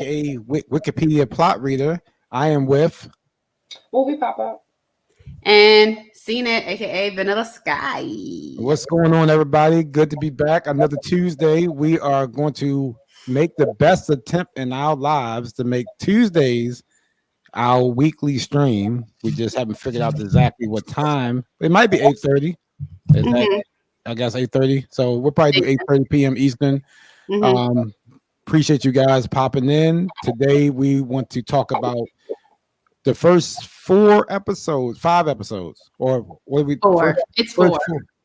a Wikipedia plot reader. I am with Movie pop up. And Seen It, aka Vanilla Sky. What's going on, everybody? Good to be back. Another Tuesday. We are going to make the best attempt in our lives to make Tuesdays our weekly stream. We just haven't figured out exactly what time. It might be 8:30. Is that I guess 8:30. So we'll probably do 8:30 p.m. Eastern. Appreciate you guys popping in. Today we want to talk about the first 5 episodes, or what we Four.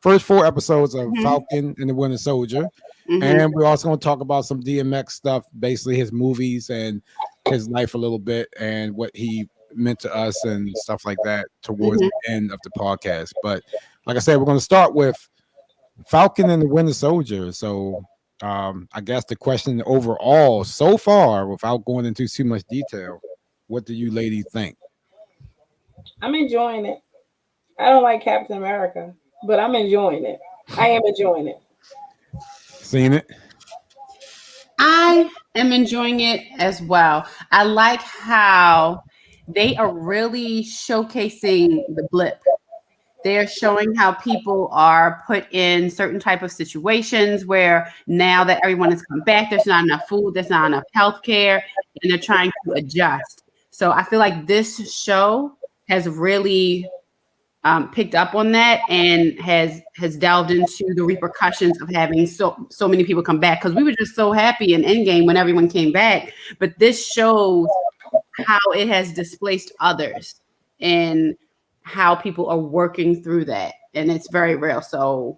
First 4 episodes of Falcon and the Winter Soldier. And we're also going to talk about some DMX stuff, basically his movies and his life a little bit and what he meant to us and stuff like that towards the end of the podcast. But like I said, we're going to start with Falcon and the Winter Soldier. So I guess the question overall so far, without going into too much detail, what do you ladies think? I'm enjoying it. I don't like Captain America, but I'm enjoying it. I am enjoying it. Seen it? I am enjoying it as well. I like how they are really showcasing the blip. They're showing how people are put in certain type of situations where now that everyone has come back, there's not enough food, there's not enough health care, and they're trying to adjust. So I feel like this show has really picked up on that and has delved into the repercussions of having so many people come back, because we were just so happy in Endgame when everyone came back. But this shows how it has displaced others and how people are working through that, and it's very real. So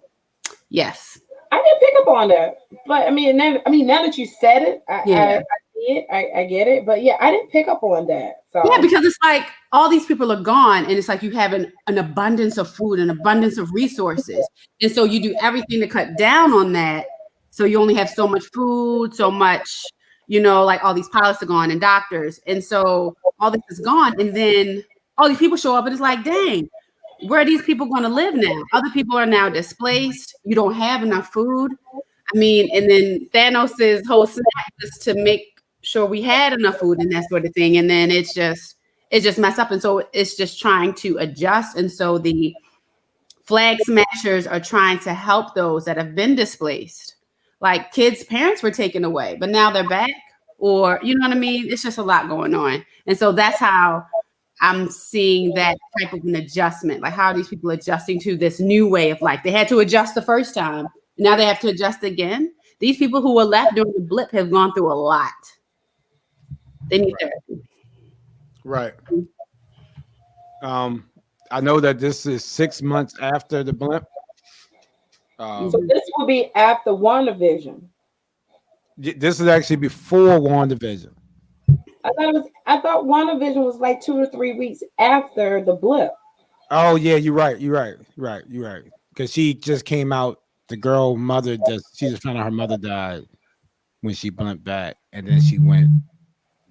yes, I didn't pick up on that, but I mean now that you said it, I see it, I get it, but yeah, I didn't pick up on that. So yeah, because it's like all these people are gone, and it's like you have an abundance of food, an abundance of resources, and so you do everything to cut down on that. So you only have so much food, so much, like all these pilots are gone and doctors, and so all this is gone, and then all these people show up, and it's like, dang, where are these people going to live now? Other people are now displaced. You don't have enough food. I mean, and then Thanos' whole snap was to make sure we had enough food and that sort of thing. And then it's just messed up. And so it's just trying to adjust. And so the flag smashers are trying to help those that have been displaced. Like kids' parents were taken away, but now they're back, or, you know what I mean? It's just a lot going on. And so that's how I'm seeing that type of an adjustment. Like, how are these people adjusting to this new way of life? They had to adjust the first time. Now they have to adjust again. These people who were left during the blip have gone through a lot. They need therapy. Right. I know that this is 6 months after the blip. So this will be after WandaVision. This is actually before WandaVision. I thought WandaVision was like 2 or 3 weeks after the blip. Oh yeah, you're right. Because she just came out. The girl mother she just found out her mother died when she blinked back, and then she went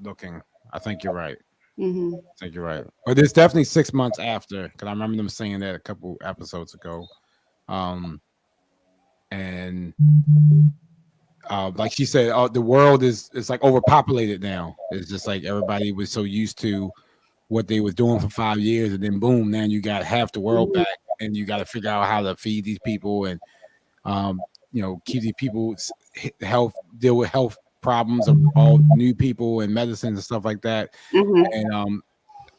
looking. I think you're right. I think you're right. But it's definitely 6 months after, because I remember them saying that a couple episodes ago. And like she said, the world is like overpopulated now. It's just like everybody was so used to what they was doing for 5 years, and then boom, now you got half the world back, and you got to figure out how to feed these people and keep these people's health, deal with health problems of all new people and medicines and stuff like that. And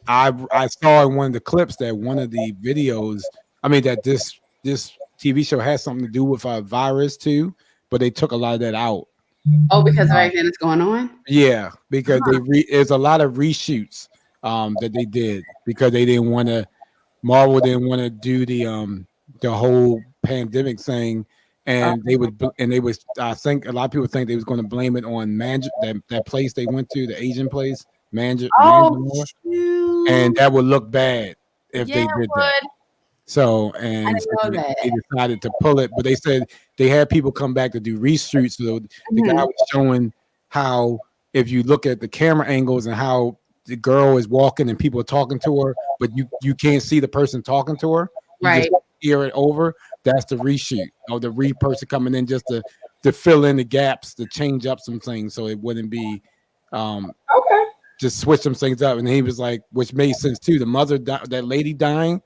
I saw in one of the clips that one of the videos, that this TV show has something to do with a virus too, but they took a lot of that out. Oh, because of everything that's going on? Yeah, because there's a lot of reshoots that they did because they didn't want to. Marvel didn't want to do the whole pandemic thing, and they was. I think a lot of people think they was going to blame it on that place they went to, the Asian place, and that would look bad if they did that. So they decided to pull it, but they said they had people come back to do reshoots. So the guy was showing how, if you look at the camera angles and how the girl is walking and people are talking to her, but you can't see the person talking to her. You just hear it over. That's the reshoot, or person coming in just to fill in the gaps, to change up some things so it wouldn't be Okay. Just switch some things up, and he was like, which made sense too. The mother, that lady dying,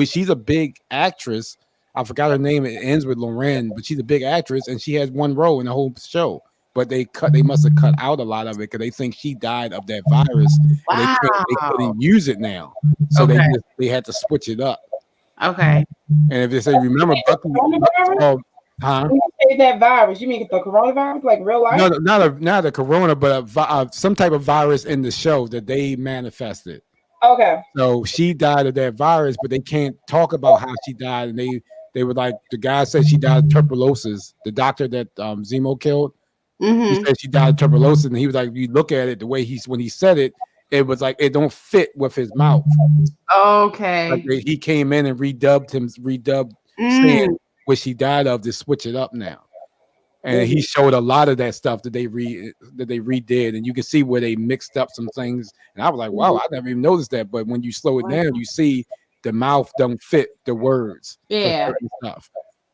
she's a big actress. I forgot her name. It ends with Lauren, but she's a big actress, and she has one role in the whole show. But they must have cut out a lot of it because they think she died of that virus, and they couldn't use it now, so they had to switch it up. Okay. And if they say, remember, Bucky, huh? When you say that virus, you mean the coronavirus, like real life? No, not a corona, but some type of virus in the show that they manifested. Okay. So she died of that virus, but they can't talk about how she died. And they were like, the guy said she died of tuberculosis. The doctor that Zemo killed, he said she died of tuberculosis, and he was like, if you look at it, the way when he said it, it was like it don't fit with his mouth. Okay. Like he came in and redubbed saying what she died of to switch it up now. And he showed a lot of that stuff that they redid, and you can see where they mixed up some things. And I was like, "Wow, I never even noticed that." But when you slow it down, you see the mouth don't fit the words. Yeah, stuff.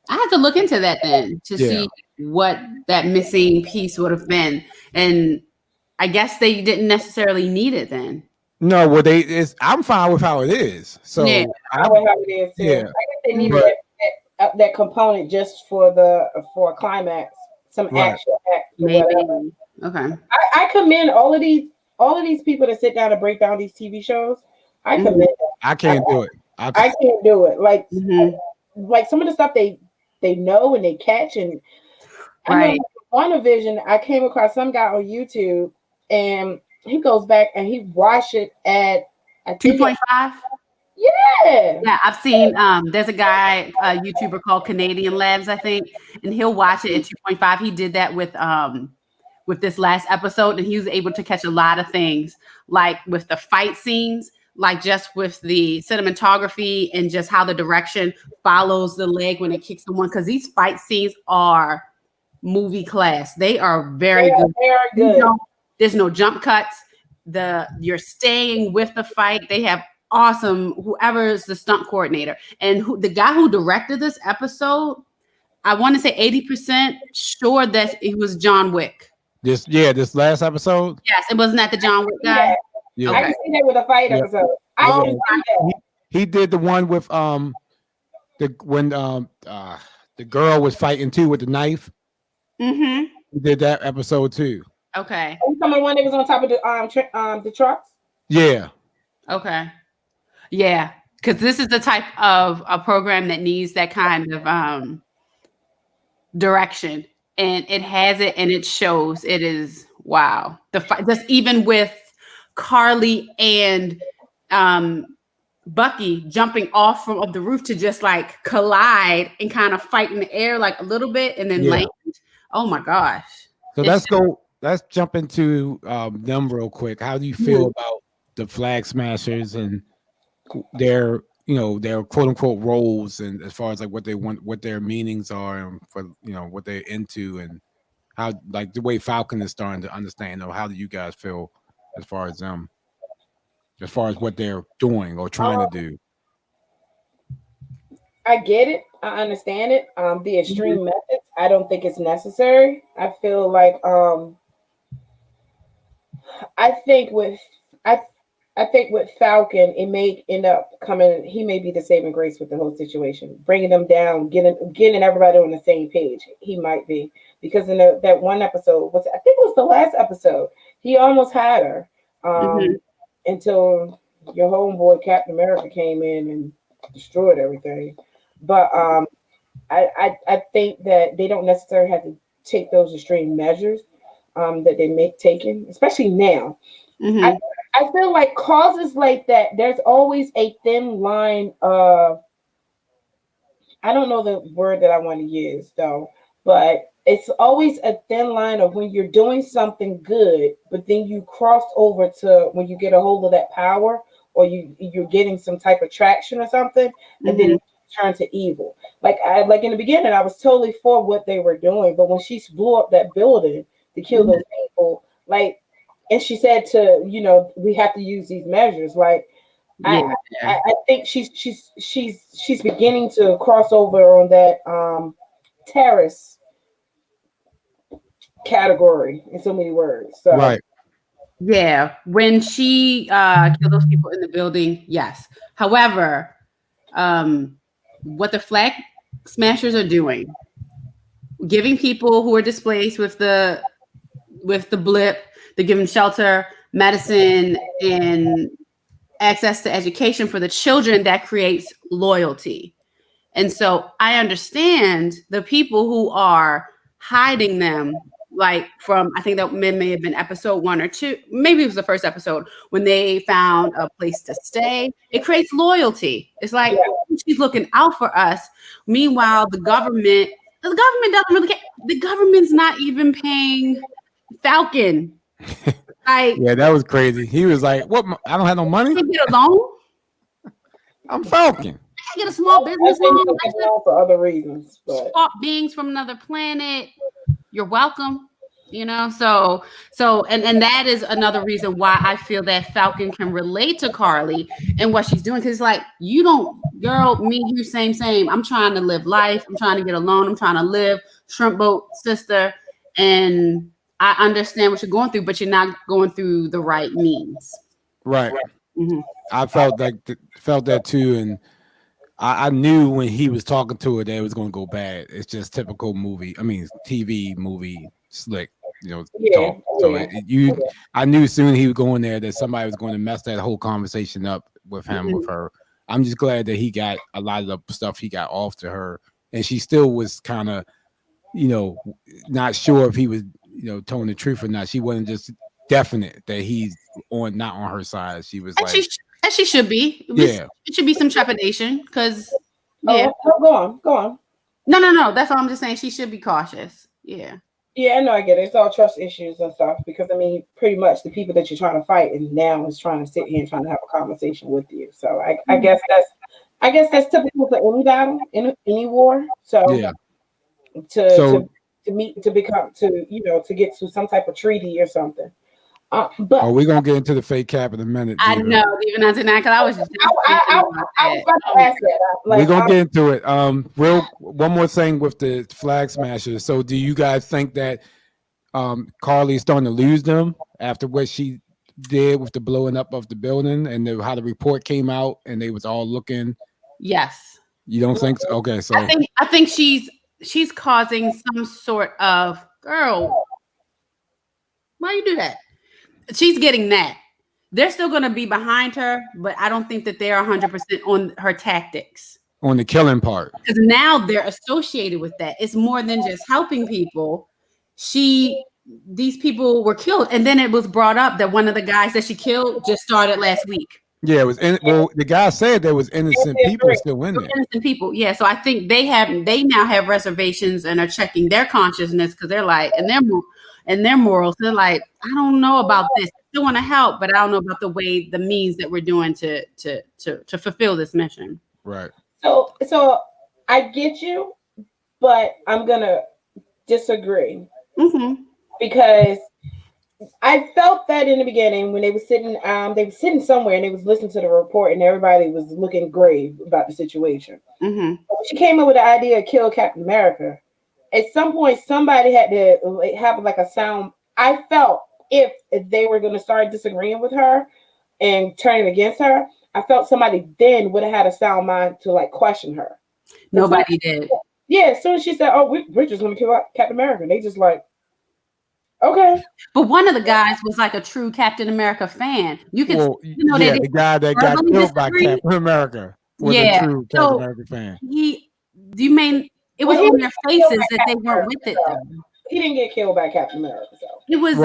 I have to look into that then to see what that missing piece would have been. And I guess they didn't necessarily need it then. No, well, I'm fine with how it is. So I would have it is too. I guess they needed that component just for a climax, some action. Maybe. Okay. I commend all of these people that sit down and break down these TV shows. I commend them. I can't do it. I can't do it. Like like some of the stuff they know and they catch, and I know WandaVision, I came across some guy on YouTube and he goes back and he watched it at 2.5. Yeah, I've seen there's a guy, a YouTuber called Canadian Labs, I think, and he'll watch it at 2.5. He did that with this last episode, and he was able to catch a lot of things, like with the fight scenes, like just with the cinematography and just how the direction follows the leg when it kicks someone, because these fight scenes are movie class. They are very good. Very good. There's no jump cuts. You're staying with the fight. They have awesome, whoever is the stunt coordinator, and the guy who directed this episode, I want to say 80% sure that it was John Wick. This last episode. Yes, it wasn't that the John Wick guy. Yeah. I can see that with a fight episode. I can see that. He did the one with the girl was fighting too with the knife. He did that episode too. Okay. Someone one that was on top of the trucks. Yeah. Okay. Yeah, because this is the type of a program that needs that kind of direction, and it has it, and it shows. It is wow. The fight, just even with Carly and Bucky jumping off of the roof to just like collide and kind of fight in the air like a little bit, and then land. Oh my gosh! So let's jump into them real quick. How do you feel about the Flag Smashers and their quote unquote roles, and as far as like what they want, what their meanings are, and for what they're into, and how like the way Falcon is starting to understand? Or how do you guys feel as far as them, as far as what they're doing or trying to do? I get it. I understand it. The extreme methods, I don't think it's necessary. I feel like I think with Falcon, it may end up coming. He may be the saving grace with the whole situation, bringing them down, getting everybody on the same page. He might be, because in that one episode I think it was the last episode. He almost had her until your homeboy Captain America came in and destroyed everything. But I think that they don't necessarily have to take those extreme measures that they make taken, especially now. I feel like causes like that, there's always a thin line of, I don't know the word that I want to use though, but it's always a thin line of when you're doing something good, but then you cross over to when you get a hold of that power, or you're getting some type of traction or something, and then turn to evil. Like in the beginning, I was totally for what they were doing, but when she blew up that building to kill those people, like, and she said we have to use these measures. Like, I think she's beginning to cross over on that terrorist category in so many words. So Right. Yeah, when she killed those people in the building, yes. However, what the flag smashers are doing, giving people who are displaced with the blip, they're giving shelter, medicine, and access to education for the children. That creates loyalty. And so I understand the people who are hiding them, like from, I think that may have been episode 1 or 2, maybe it was the first episode, when they found a place to stay. It creates loyalty. It's like, yeah. she's looking out for us. Meanwhile, the government doesn't really care. The government's not even paying Falcon. Like, Yeah, that was crazy. He was like, "What? I don't have no money. they get a loan. I'm Falcon." I get a small I business think loan. it's known for other reasons, but Swap beings from another planet. You're welcome. You know, so and that is another reason why I feel that Falcon can relate to Carly and what she's doing. Because like, you don't, girl, me, you, same. I'm trying to live life. I'm trying to get a loan. I'm trying to live shrimp boat sister. And I understand what you're going through, but you're not going through the right means. Right. Mm-hmm. I felt that too, and I knew when he was talking to her that it was going to go bad. It's just typical TV movie slick, talk. So I knew soon he was going there that somebody was going to mess that whole conversation up with him, with her. I'm just glad that he got a lot of the stuff he got off to her, and she still was kind of, not sure if he was, telling the truth or not. She wasn't just definite that he's not on her side. She was like, she should be. Yeah. It should be some trepidation because, yeah. Go on. No. That's all I'm just saying. She should be cautious. Yeah. Yeah, I know, I get it. It's all trust issues and stuff because pretty much the people that you're trying to fight and now is trying to sit here and trying to have a conversation with you. So I guess that's typical for any battle, in any war. So yeah. To get to some type of treaty or something. But we're gonna get into the fake cap in a minute. I know, even on tonight, because I was just I was about to ask that. We're gonna get into it. One more thing with the flag smashers. So, do you guys think that Carly's starting to lose them after what she did with the blowing up of the building and how the report came out and they was all looking? Yes. You don't think so? Okay, so I think she's causing some sort of, girl, why you do that? She's getting that. They're still going to be behind her, but I don't think that they're 100% on her tactics. On the killing part. Because now they're associated with that. It's more than just helping people. These people were killed. And then it was brought up that one of the guys that she killed just started last week. Yeah, it was. The guy said there was innocent people still in there. Innocent people, yeah. So I think they now have reservations and are checking their consciousness because they're like, and their morals. They're like, I don't know about this. I still want to help, but I don't know about the means that we're doing to fulfill this mission. Right. So I get you, but I'm gonna disagree because I felt that in the beginning when they were sitting somewhere and they was listening to the report and everybody was looking grave about the situation. When she came up with the idea of kill Captain America, at some point somebody had to have like a sound. I felt if they were going to start disagreeing with her and turning against her, I felt somebody then would have had a sound mind to like question her. Nobody did. Yeah, as soon as she said, "Oh, we're just going to kill Captain America," they just like, okay. But one of the guys was like a true Captain America fan. You could, the guy that got killed by Captain America was a true Captain America fan. It was on their faces that they weren't with it. Though. He didn't get killed by Captain America, so it was.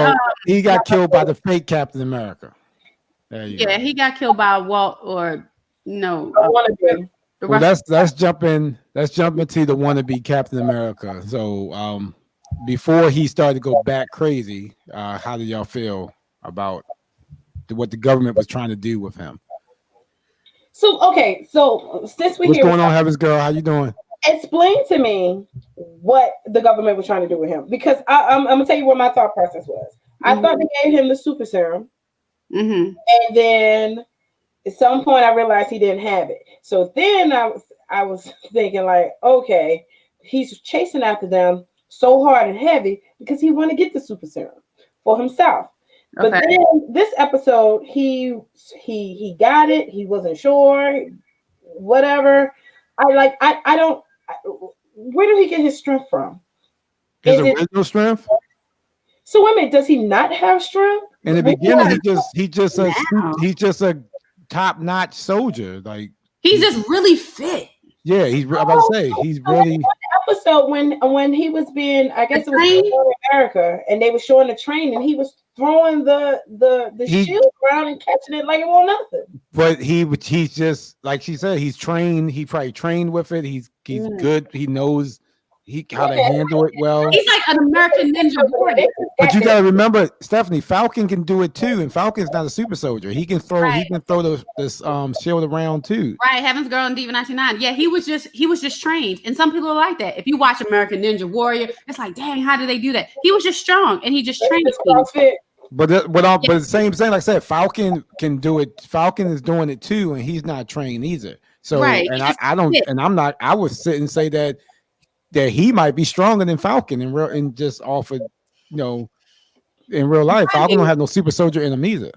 He got killed by the fake Captain America. He got killed by Walt or no. Well, let's jump into the wannabe Captain America. So, before he started to go back crazy, how did y'all feel about what the government was trying to do with him? So since what's going on, Heavens Girl? How you doing? Explain to me what the government was trying to do with him, because I'm gonna tell you what my thought process was. I thought they gave him the super serum, and then at some point I realized he didn't have it. So then I was thinking like, okay, he's chasing after them so hard and heavy because he want to get the super serum for himself. But Okay. then this episode, he got it. He wasn't sure. Whatever. I don't. Where do he get his strength from? His original strength. So wait a minute. Does he not have strength? In the beginning, he's just a top-notch soldier. Like He's just really fit. yeah, he's. I'm about to say he's really. Episode when he was being, I guess it was in America, and they were showing the train, and he was throwing the shield around and catching it like it was nothing. But he's just like she said, he's trained. He probably trained with it. He's good. He knows how to handle it well. He's like an American Ninja Warrior. But you gotta remember, Stephanie, Falcon can do it too, and Falcon's not a super soldier. He can throw this shield around too. Right, Heaven's Girl and Diva 99. Yeah, he was just trained. And some people are like that. If you watch American Ninja Warrior, it's like, dang, how did they do that? He was just strong and he just trained people. But the same thing, like I said, Falcon can do it. Falcon is doing it too, and he's not trained either. So right. And I don't and I'm not, I would sit and say that he might be stronger than Falcon in just off of, in real life. Falcon don't have no super soldier in him either.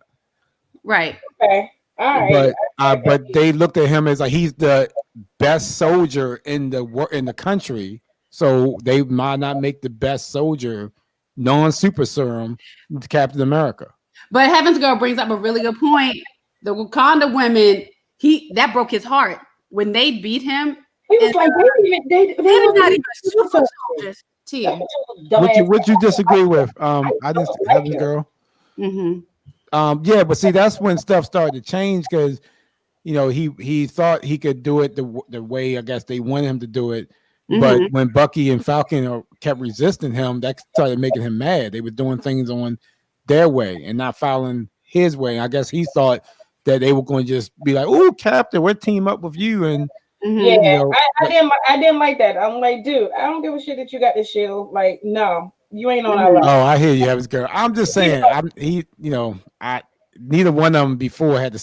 Right. Okay. All right. But they looked at him as like he's the best soldier in the country. So they might not make the best soldier non-super serum Captain America. But Heaven's Girl brings up a really good point. The Wakanda women, that broke his heart when they beat him. He was like, they were not even super soldiers. What you disagree with? I didn't Heaven's Girl. Mm-hmm. Yeah, but see, that's when stuff started to change because he thought he could do it the way I guess they wanted him to do it. Mm-hmm. But when Bucky and Falcon kept resisting him, that started making him mad. They were doing things on their way and not following his way. And I guess he thought that they were going to just be like, "Oh, Captain, we'll team up with you." And yeah, I didn't like that. I'm like, dude, I don't give a shit that you got this shield. Like, no, you ain't on our level. Oh, I hear you, Heaven's Girl. I'm just saying, neither one of them before had the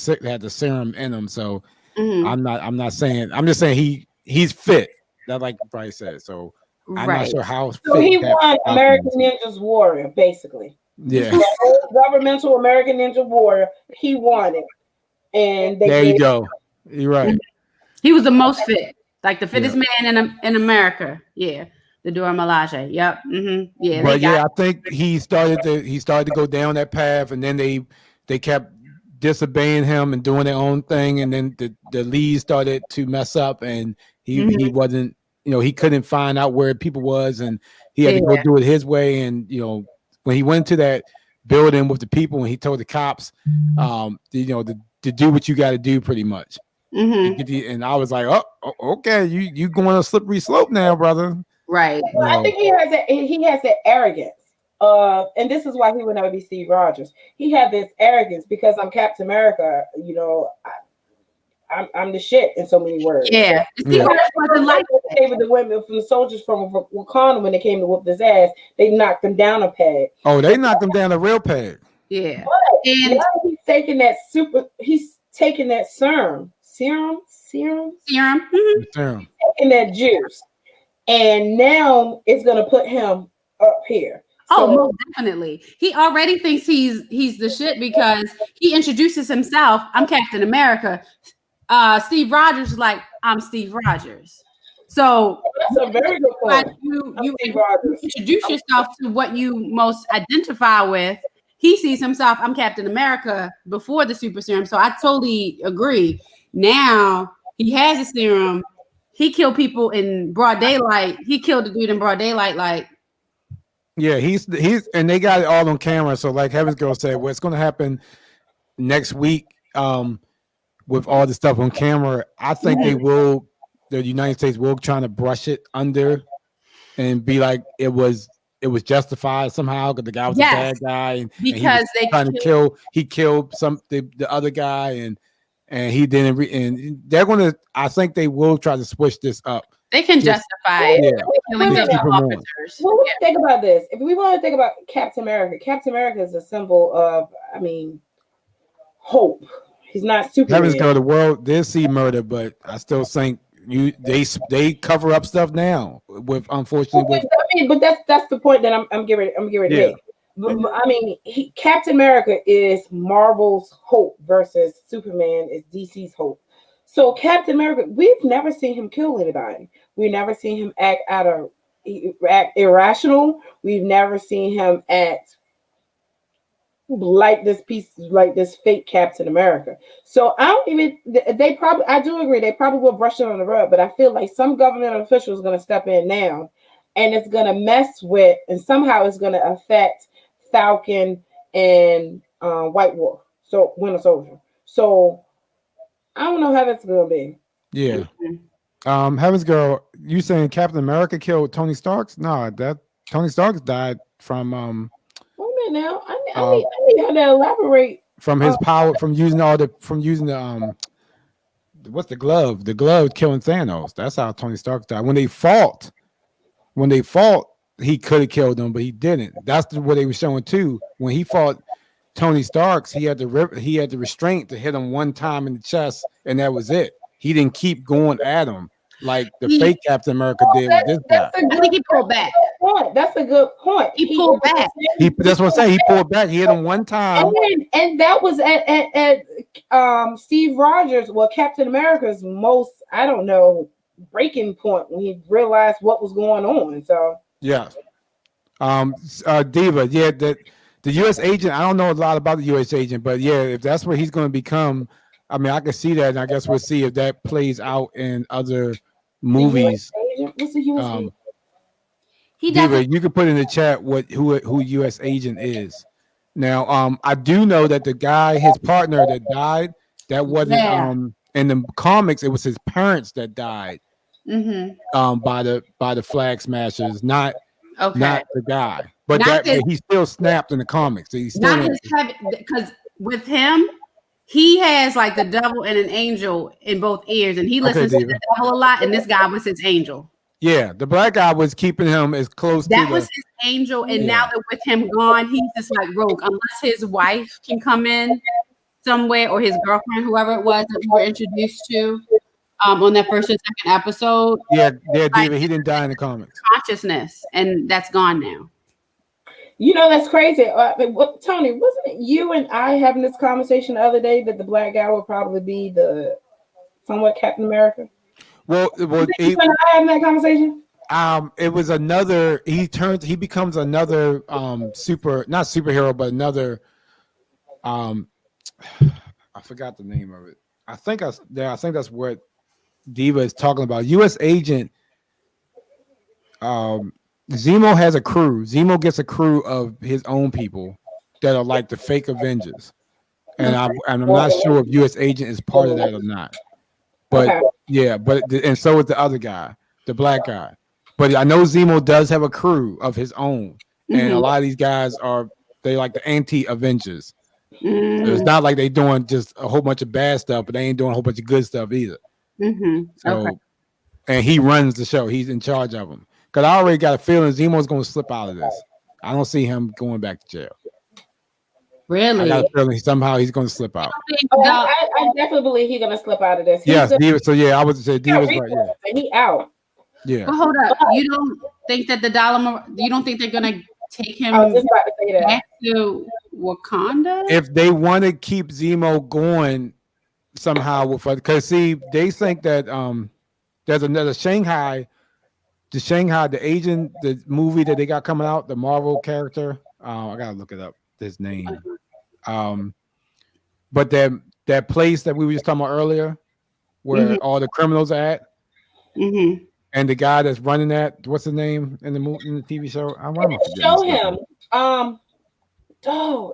serum in them. So I'm not saying. I'm just saying he's fit. That like you probably said. So I'm not sure how. So he won American Ninja's Warrior, basically. Yeah. Governmental American Ninja Warrior. He won it, and there you go. You're right. He was the most fit, like the fittest man in America. Yeah, the Dora Milaje. Yep. Mm-hmm. Yeah. But I think he started to go down that path, and then they kept disobeying him and doing their own thing, and then the lead started to mess up, and he wasn't, he couldn't find out where people was, and he had to go do it his way. And when he went to that building with the people, and he told the cops, to do what you got to do, pretty much. Mm-hmm. And I was like, oh, okay, you going on a slippery slope now, brother. Right. I think he has that arrogance. And this is why he would never be Steve Rogers. He had this arrogance because I'm Captain America. I'm the shit in so many words. Yeah. Steve Rogers wasn't like they were the women from the soldiers from Wakanda when they came to whoop his ass. They knocked him down a peg. Oh, they knocked him down a real peg. Yeah. But and now he's taking that serum. Mm-hmm. Serum. Taking that juice, and now it's gonna put him up here. Oh, most definitely. He already thinks he's the shit because he introduces himself. I'm Captain America. Steve Rogers is like, I'm Steve Rogers. So that's a very good point. You introduce yourself to what you most identify with. He sees himself, I'm Captain America before the super serum. So I totally agree. Now he has a serum. He killed people in broad daylight. He killed a dude in broad daylight. Like, yeah, he's and they got it all on camera. So like Heaven's Girl said, what's going to happen next week with all the stuff on camera, I think the United States will trying to brush it under and be like it was justified somehow because the guy was a bad guy and because they trying to killed the other guy and he didn't and they're going to, I think they will try to switch this up. They can justify it. Well, think about this. If we want to think about Captain America is a symbol of, hope. He's not Superman. Heaven's Girl, the world did see murder, but I still think they cover up stuff now with unfortunately with. I mean, but that's the point that I'm getting ready to make. I mean, Captain America is Marvel's hope versus Superman is DC's hope. So Captain America, we've never seen him kill anybody. We've never seen him act irrational. We've never seen him act like this fake Captain America. So I do agree, they probably will brush it on the rug, but I feel like some government official is going to step in now and it's going to mess with, and somehow it's going to affect Falcon and White Wolf, so Winter Soldier. So I don't know how that's going to be. Yeah. Heaven's Girl, you saying Captain America killed Tony Stark? No, that Tony Stark died from Wait a minute now. I need how to elaborate. From his power, from using the what's the glove? The glove killing Thanos. That's how Tony Stark died. When they fought, he could have killed them, but he didn't. That's what they were showing too. When he fought Tony Stark's, he had the restraint to hit him one time in the chest, and that was it. He didn't keep going at him like the fake Captain America did with this guy. I think he pulled back. That's a good point. He pulled back. That's what I'm saying. He pulled back. He hit him one time. And that was at Steve Rogers, Captain America's most, I don't know, breaking point when he realized what was going on. So yeah. Diva, yeah, the U.S. agent, I don't know a lot about the U.S. agent, but yeah, if that's what he's going to become, I mean, I can see that, and I guess we'll see if that plays out in other movies. What's the U.S. agent? Diva, you can put in the chat who U.S. agent is. Now, I do know that the guy, his partner that died, that wasn't in the comics. It was his parents that died. By the Flag Smashers, not the guy, but he still snapped in the comics. He's still because with him, he has like the devil and an angel in both ears, and he listens to the devil a lot. And this guy was his angel. Yeah, the black guy was keeping him as close. That was his angel, and now that with him gone, he's just like rogue. Unless his wife can come in somewhere, or his girlfriend, whoever it was that we were introduced to. On that first and second episode. Yeah, David, he didn't die in the comics. Consciousness, and that's gone now. You know, that's crazy. Tony, wasn't it you and I having this conversation the other day that the black guy would probably be the somewhat Captain America? Well, you and I having that conversation? It was another. He becomes another not superhero, but another. I forgot the name of it. I think that's what Diva is talking about. U.S. agent. Zemo has a crew. Zemo gets a crew of his own people that are like the fake Avengers, and I'm not sure if U.S. agent is part of that or not. But and so is the other guy, the black guy. But I know Zemo does have a crew of his own, and a lot of these guys they like the anti-Avengers. So it's not like they doing just a whole bunch of bad stuff, but they ain't doing a whole bunch of good stuff either. And he runs the show. He's in charge of them. Because I already got a feeling Zemo's going to slip out of this. I don't see him going back to jail. Really? I got a feeling somehow he's going to slip out. I definitely believe he's going to slip out of this. Yes, Diva. So yeah, I would say Diva's right. Yeah. He out. Yeah. But hold up. You don't think that you don't think they're going to take him I was just about to say that. back to Wakanda? If they want to keep Zemo going somehow, because see, they think that there's another Shanghai, the agent, the movie that they got coming out, the Marvel character. I gotta look it up. His name. But that place that we were just talking about earlier, where all the criminals are at, and the guy that's running that, what's his name in the TV show? I want to show him.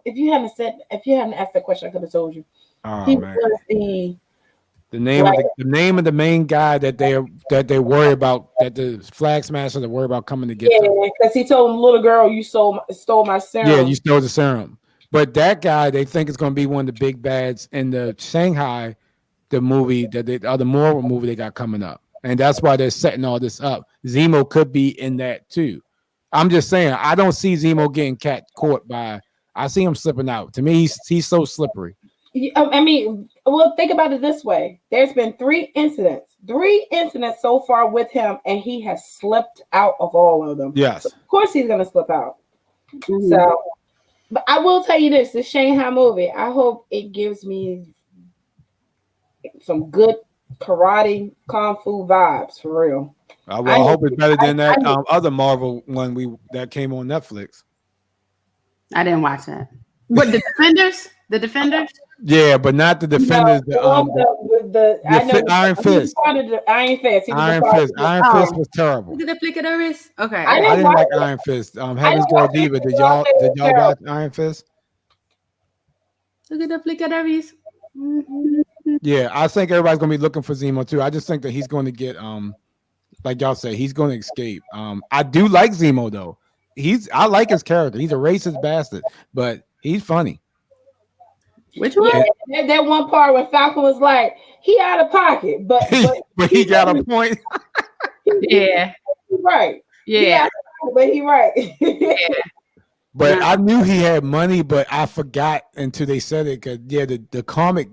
If you hadn't asked that question, I could have told you. He was the name of the main guy that they worry about, that the Flag Smashers are worried about coming to get them. Yeah, because he told him, little girl, you stole my serum. Yeah, you stole the serum. But that guy, they think is going to be one of the big bads in the Shanghai, the movie the other Marvel movie they got coming up, and that's why they're setting all this up. Zemo could be in that too. I'm just saying, I don't see Zemo getting caught by. I see him slipping out. To me, he's so slippery. I mean, well, think about it this way. There's been three incidents so far with him, and he has slipped out of all of them. Yes. So of course he's going to slip out. Mhm. So, but I will tell you this Shanghai movie, I hope it gives me some good karate, kung fu vibes for real. I hope it's better than that other Marvel one that came on Netflix. I didn't watch that. What, the Defenders? The Defenders? Yeah, but not the Defenders. I know Iron Fist. Iron Fist. Iron Fist was terrible. Look at the flick of the wrist. Okay. I didn't like Iron Fist. Heaven's Girl Diva. Did y'all watch Iron Fist? Look at the flick of the wrist. Mm-hmm. Yeah, I think everybody's gonna be looking for Zemo too. I just think that he's going to get like y'all say, he's going to escape. I do like Zemo though. I like his character. He's a racist bastard, but he's funny. Which one? Yeah, that one part when Falcon was like, he out of pocket, but he got a point. Yeah. Right. Yeah. But he right. Yeah. But I knew he had money, but I forgot until they said it because the comic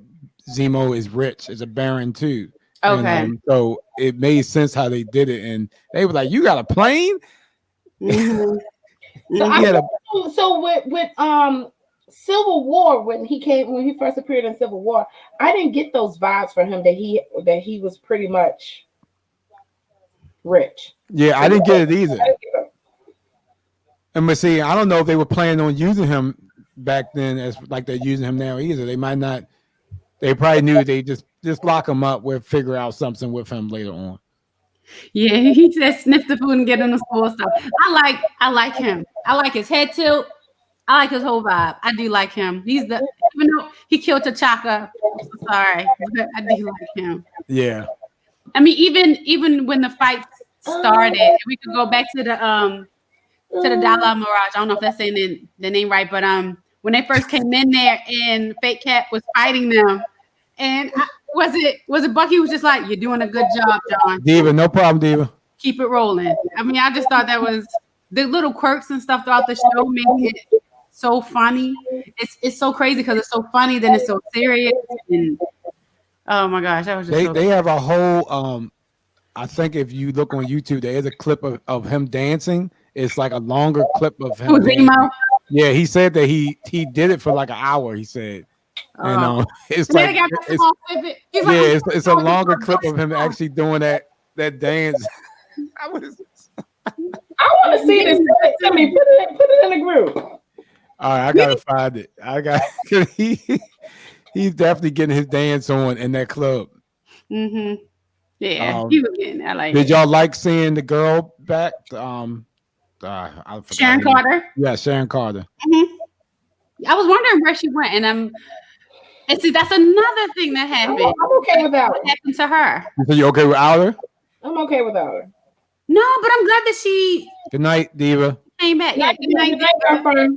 Zemo is rich, is a baron too. Okay. And, so it made sense how they did it, and they were like, "You got a plane?" Mm-hmm. So with Civil War, when he first appeared in Civil War, I didn't get those vibes for him that he was pretty much rich. Yeah, I didn't get it either. And but see, I don't know if they were planning on using him back then as like they're using him now either. They might not. They probably knew they just lock him up. We'll figure out something with him later on. Yeah, he said sniff the food and get in the school stuff. I like him. I like his head tilt. I like his whole vibe. I do like him. Even though he killed T'Chaka. I'm sorry, but I do like him. Yeah. I mean, even when the fight started, we could go back to the Dala Mirage. I don't know if that's saying the name right, but when they first came in there and Fake Cap was fighting them, and was it Bucky was just like, "You're doing a good job, John." Diva, no problem, Diva. Keep it rolling. I mean, I just thought that was the little quirks and stuff throughout the show made it so funny. It's so crazy because it's so funny, then it's so serious. And oh my gosh, that was just they have a whole I think if you look on YouTube, there is a clip of him dancing. It's like a longer clip of him. Zemo? Yeah, he said that he did it for like an hour. He said, it's like it's a longer clip of him actually doing that dance. I want to see this. Tell me, put it in the group. All right, I gotta find it. He's definitely getting his dance on in that club. Mm-hmm. Yeah, he was getting that. Like, did y'all like seeing the girl back? Sharon Carter. Yeah, Sharon Carter. Mm-hmm. I was wondering where she went, and see that's another thing that happened. I'm okay without what happened to her. So you okay without her? I'm okay without her. No, but I'm glad that she. Good night, Diva. Came back. Yeah, good night, Diva.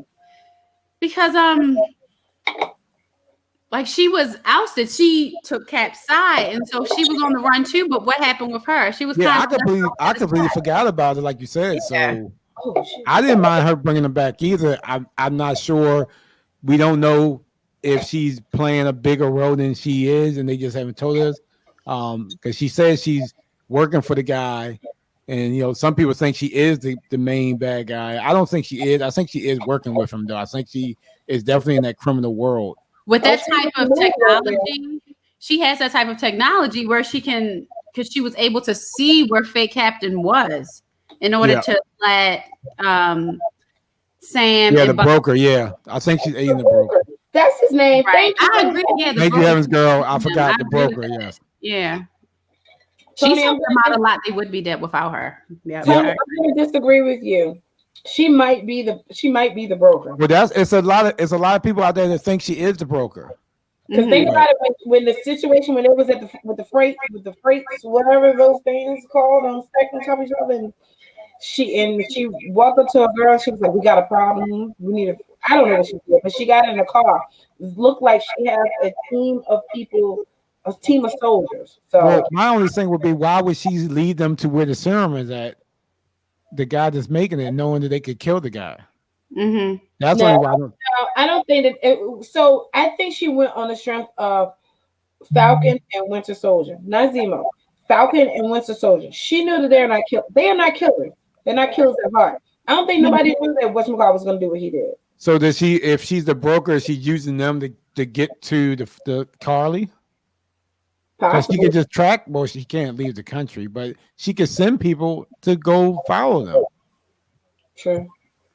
Because like she was ousted. She took Cap's side, and so she was on the run too. But what happened with her? She was I completely forgot about it, like you said. Yeah. So I didn't mind her bringing them back either. I'm not sure. We don't know if she's playing a bigger role than she is, and they just haven't told us. Because she says she's working for the guy, and some people think she is the main bad guy. I don't think she is. I think she is working with him though. I think she is definitely in that criminal world. With that type of technology, she has that type of technology where she can, because she was able to see where Fake Captain was in order to let Sam. Yeah, the broker. Yeah, I think she's aiding the broker. That's his name. Right. I agree. Yeah, thank you, Heaven's Girl. I forgot the broker. Yes. Yeah. She's helped them out a lot. They would be dead without her. Yeah. I'm going to disagree with you. She might be the broker. Well, it's a lot of people out there that think she is the broker. Because think about it, when the situation when it was with the freights, whatever those things called on stacked on top of each other, and she walked up to a girl. She was like, "We got a problem. We need I don't know what she did, but she got in a car. It looked like she had a team of people, a team of soldiers. So my only thing would be, why would she lead them to where the serum is at? The guy that's making it, knowing that they could kill the guy. Mm-hmm. That's No, only why I don't. no, I don't think that. So I think she went on the strength of Falcon and Winter Soldier, not Zemo. Falcon and Winter Soldier. She knew that they're not kill. They are not killers. They're not killers at heart. I don't think nobody knew that whatchamacallit was going to do what he did. So does she? If she's the broker, is she using them to get to the Carly? Because she Possibly. could just track. Well, she can't leave the country, but she could send people to go follow them. True.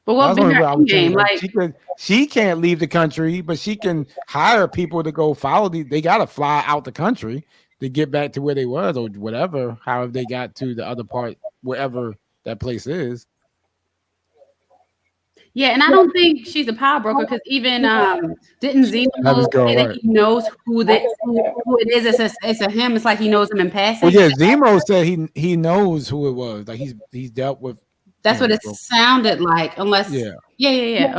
But what That's be only her what I was saying. game? Like, she can't leave the country, but she can hire people to go follow. They got to fly out the country to get back to where they was or whatever. However, they got to the other part, wherever that place is. Yeah, and I don't think she's a power broker because even didn't Zemo say that he knows who it is? It's a him. It's like he knows him in passing. Well, yeah, Zemo said he knows who it was. Like he's dealt with. That's what it sounded like. Unless yeah. Okay.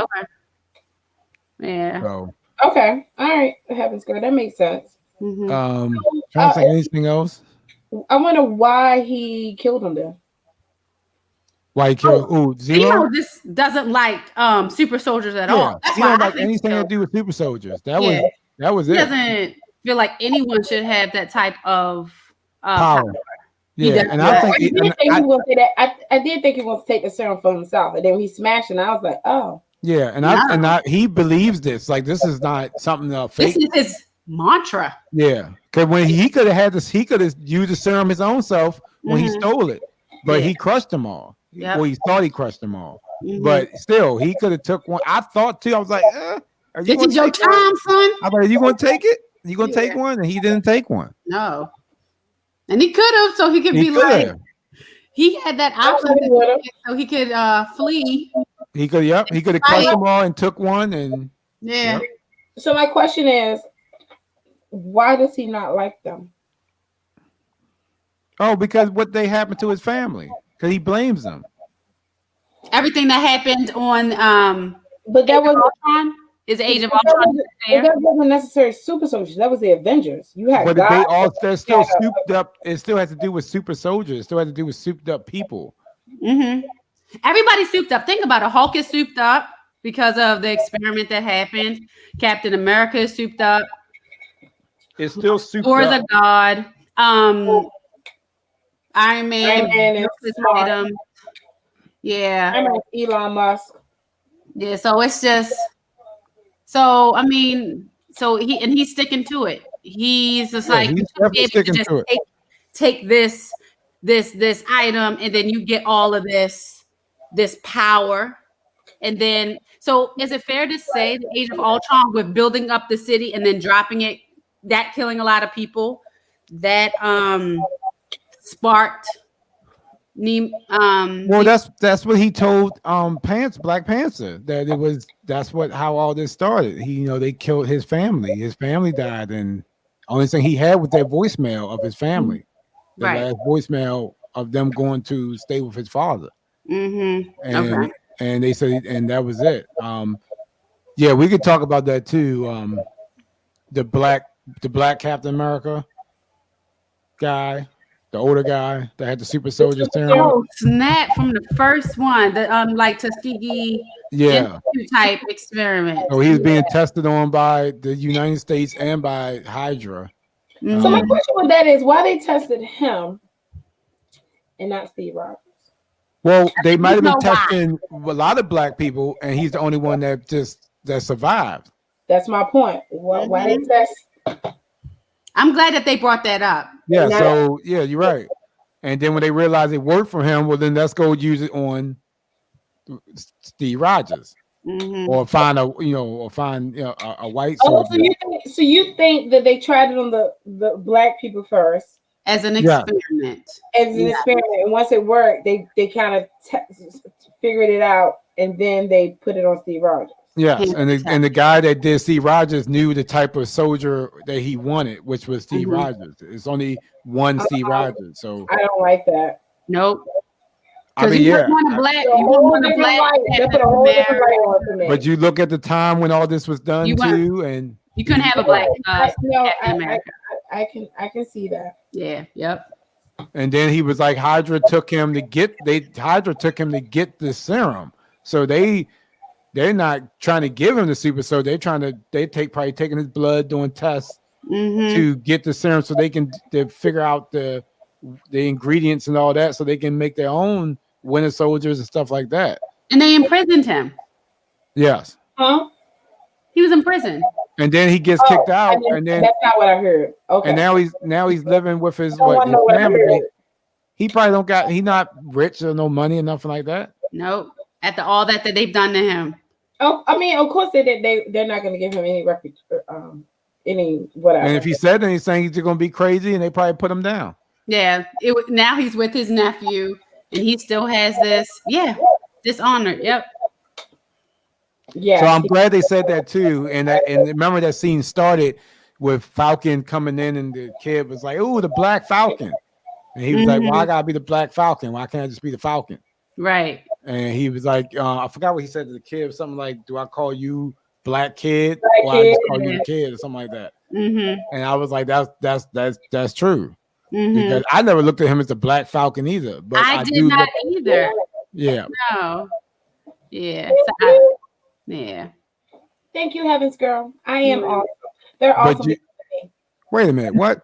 Yeah. So, okay. All right. That happens good. That makes sense. Mm-hmm. Trying to say anything else? I wonder why he killed him then. Why he killed Zemo? Zemo just doesn't like super soldiers at all. That's he don't like anything to do with super soldiers. That was it. He doesn't feel like anyone should have that type of power. Yeah, and I did think he was say that. I did think he was to take the serum for himself, and then when he smashed it, I was like, oh. Yeah, and he believes this. Like this is not something fake. This is his mantra. Yeah, because when he could have had this, he could have used the serum his own self when he stole it, but he crushed them all. Yep. Well, he thought he crushed them all, but still, he could have took one. I thought too. I was like, "This is your time, son." I was like, "Are you going to take it? Are you going to take one?" And he didn't take one. No, and he could have, so he could be like, he had that option, so he could flee. He could, he could have crushed them all and took one, and yeah. So my question is, why does he not like them? Oh, because what they happened to his family. Because he blames them. Everything that happened on but that was Ultron is Age of Ultron. That wasn't necessarily super soldiers. That was the Avengers. You had but they're still souped up. It still has to do with super soldiers. It still has to do with souped up people. Mm-hmm. Everybody's souped up. Think about it. Hulk is souped up because of the experiment that happened. Captain America is souped up. It's still souped Thor is up. a god. Iron Man is smart. Yeah. Iron Man, Elon Musk. Yeah, so it's just I mean, he's sticking to it. He's just like he's definitely sticking to it. Take this item, and then you get all of this power. And then, so is it fair to say the Age of Ultron with building up the city and then dropping it, that killing a lot of people, that sparked well, that's what he told Black Panther, that that's how all this started. They killed his family. His family died, and only thing he had was that voicemail of his family. The last voicemail of them going to stay with his father. Mm-hmm. And they said, and that was it. Yeah, we could talk about that too. The black Captain America guy, the older guy that had the super soldier serum. Oh, snap, from the first one, the like Tuskegee type experiment. So he's being tested on by the United States and by Hydra. Mm-hmm. So my question with that is, why they tested him and not Steve Rogers? Well, they might have been testing a lot of black people, and he's the only one that survived. That's my point. Why they test? I'm glad that they brought that up. Yeah, so you're right. And then when they realized it worked for him, well, then let's go use it on Steve Rogers, or find a white soldier. So you think that they tried it on the black people first as an experiment? And once it worked, they kind of figured it out, and then they put it on Steve Rogers. Yes, and the guy that did Steve Rogers knew the type of soldier that he wanted, which was Steve Rogers. It's only one Steve Rogers, so I don't like that. Nope. I mean, you want a black. But you look at the time when all this was done too, and you couldn't have a black. I can see that. Yeah. Yep. And then he was like, Hydra took him to get the serum, so they they're not trying to give him the super soul. They're trying to probably taking his blood, doing tests to get the serum so they can figure out the ingredients and all that so they can make their own Winter Soldiers and stuff like that. And they imprisoned him. Yes. Huh? He was in prison. And then he gets kicked out, and then that's not what I heard. Okay. And now he's living with his family. He probably don't got. He's not rich or no money or nothing like that. Nope. After all that they've done to him. Oh, I mean, of course they're not going to give him any any whatever. And if he said anything, he's going to be crazy, and they probably put him down. Yeah. Now he's with his nephew, and he still has this. Yeah. Dishonored. Yep. Yeah. So I'm glad they said that too. And remember that scene started with Falcon coming in, and the kid was like, "Oh, the Black Falcon," and he was like, "Well, I gotta be the Black Falcon. Why can't I just be the Falcon?" Right. And he was like, I forgot what he said to the kid. Something like, "Do I call you Black Kid, or I just call you the kid, or something like that?" And I was like, "That's true," because I never looked at him as the Black Falcon either. But I did not either. Yeah. No. Yeah. Yeah. Thank you, Heavens Girl. I am awesome. They're awesome. Wait a minute. What?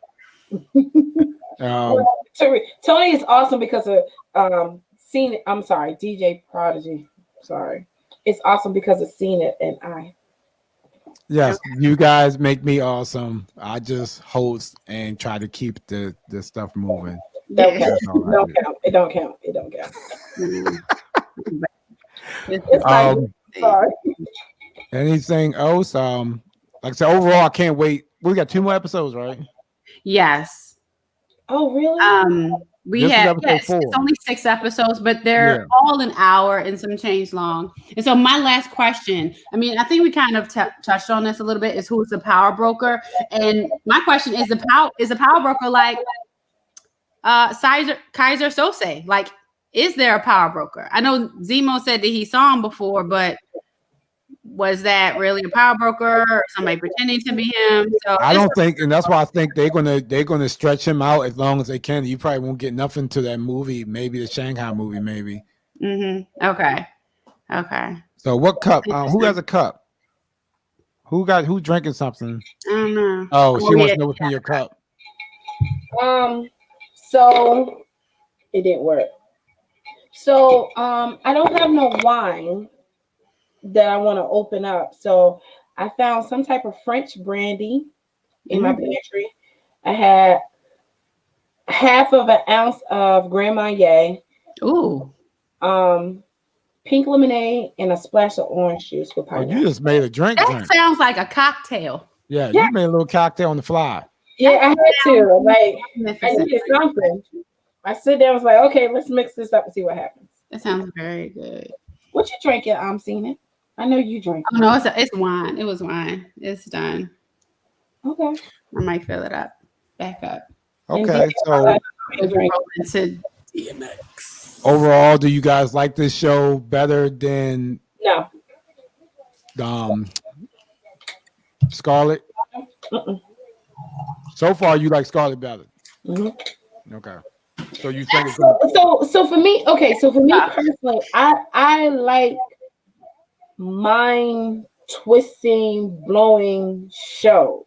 Tony is awesome because of I'm sorry, DJ Prodigy. Sorry. It's awesome because of Seen It and I. Yes, you guys make me awesome. I just host and try to keep the stuff moving. Don't count. It don't count. It's like, sorry. Anything else? Like I said, overall, I can't wait. We got 2 more episodes, right? Yes. Oh, really? It's only 6 episodes, but they're all an hour and some change long. And so my last question, I mean, I think we kind of touched on this a little bit, is who's the power broker? And my question is, the power broker like Kaiser Sose? Like, is there a power broker? I know Zemo said that he saw him before, but was that really a power broker or somebody pretending to be him? So I don't think, and that's why I think they're gonna stretch him out as long as they can. You probably won't get nothing to that movie, maybe the Shanghai movie, maybe. Okay. So what cup? Who has a cup? Who drinking something? I don't know. Oh, she wants to know what's in your cup. So it didn't work. So I don't have no wine that I want to open up. So I found some type of French brandy in my pantry. I had half of an ounce of Grand Marnier. Ooh. Pink lemonade and a splash of orange juice with pineapple. Oh, you just made a drink. That sounds like a cocktail. Yeah, you made a little cocktail on the fly. Yeah, I had to. Like, I needed something. I sit there and was like, okay, let's mix this up and see what happens. That sounds very good. What you drinking? I'm seeing it. I know you drink. Oh no, it's wine. It was wine. It's done. Okay. I might fill it up. Back up. Okay, so into DMX. Overall, do you guys like this show better than Scarlet? So far, you like Scarlet better. Okay. So you think it's so for me, okay. So for me personally, I like mind twisting, blowing shows.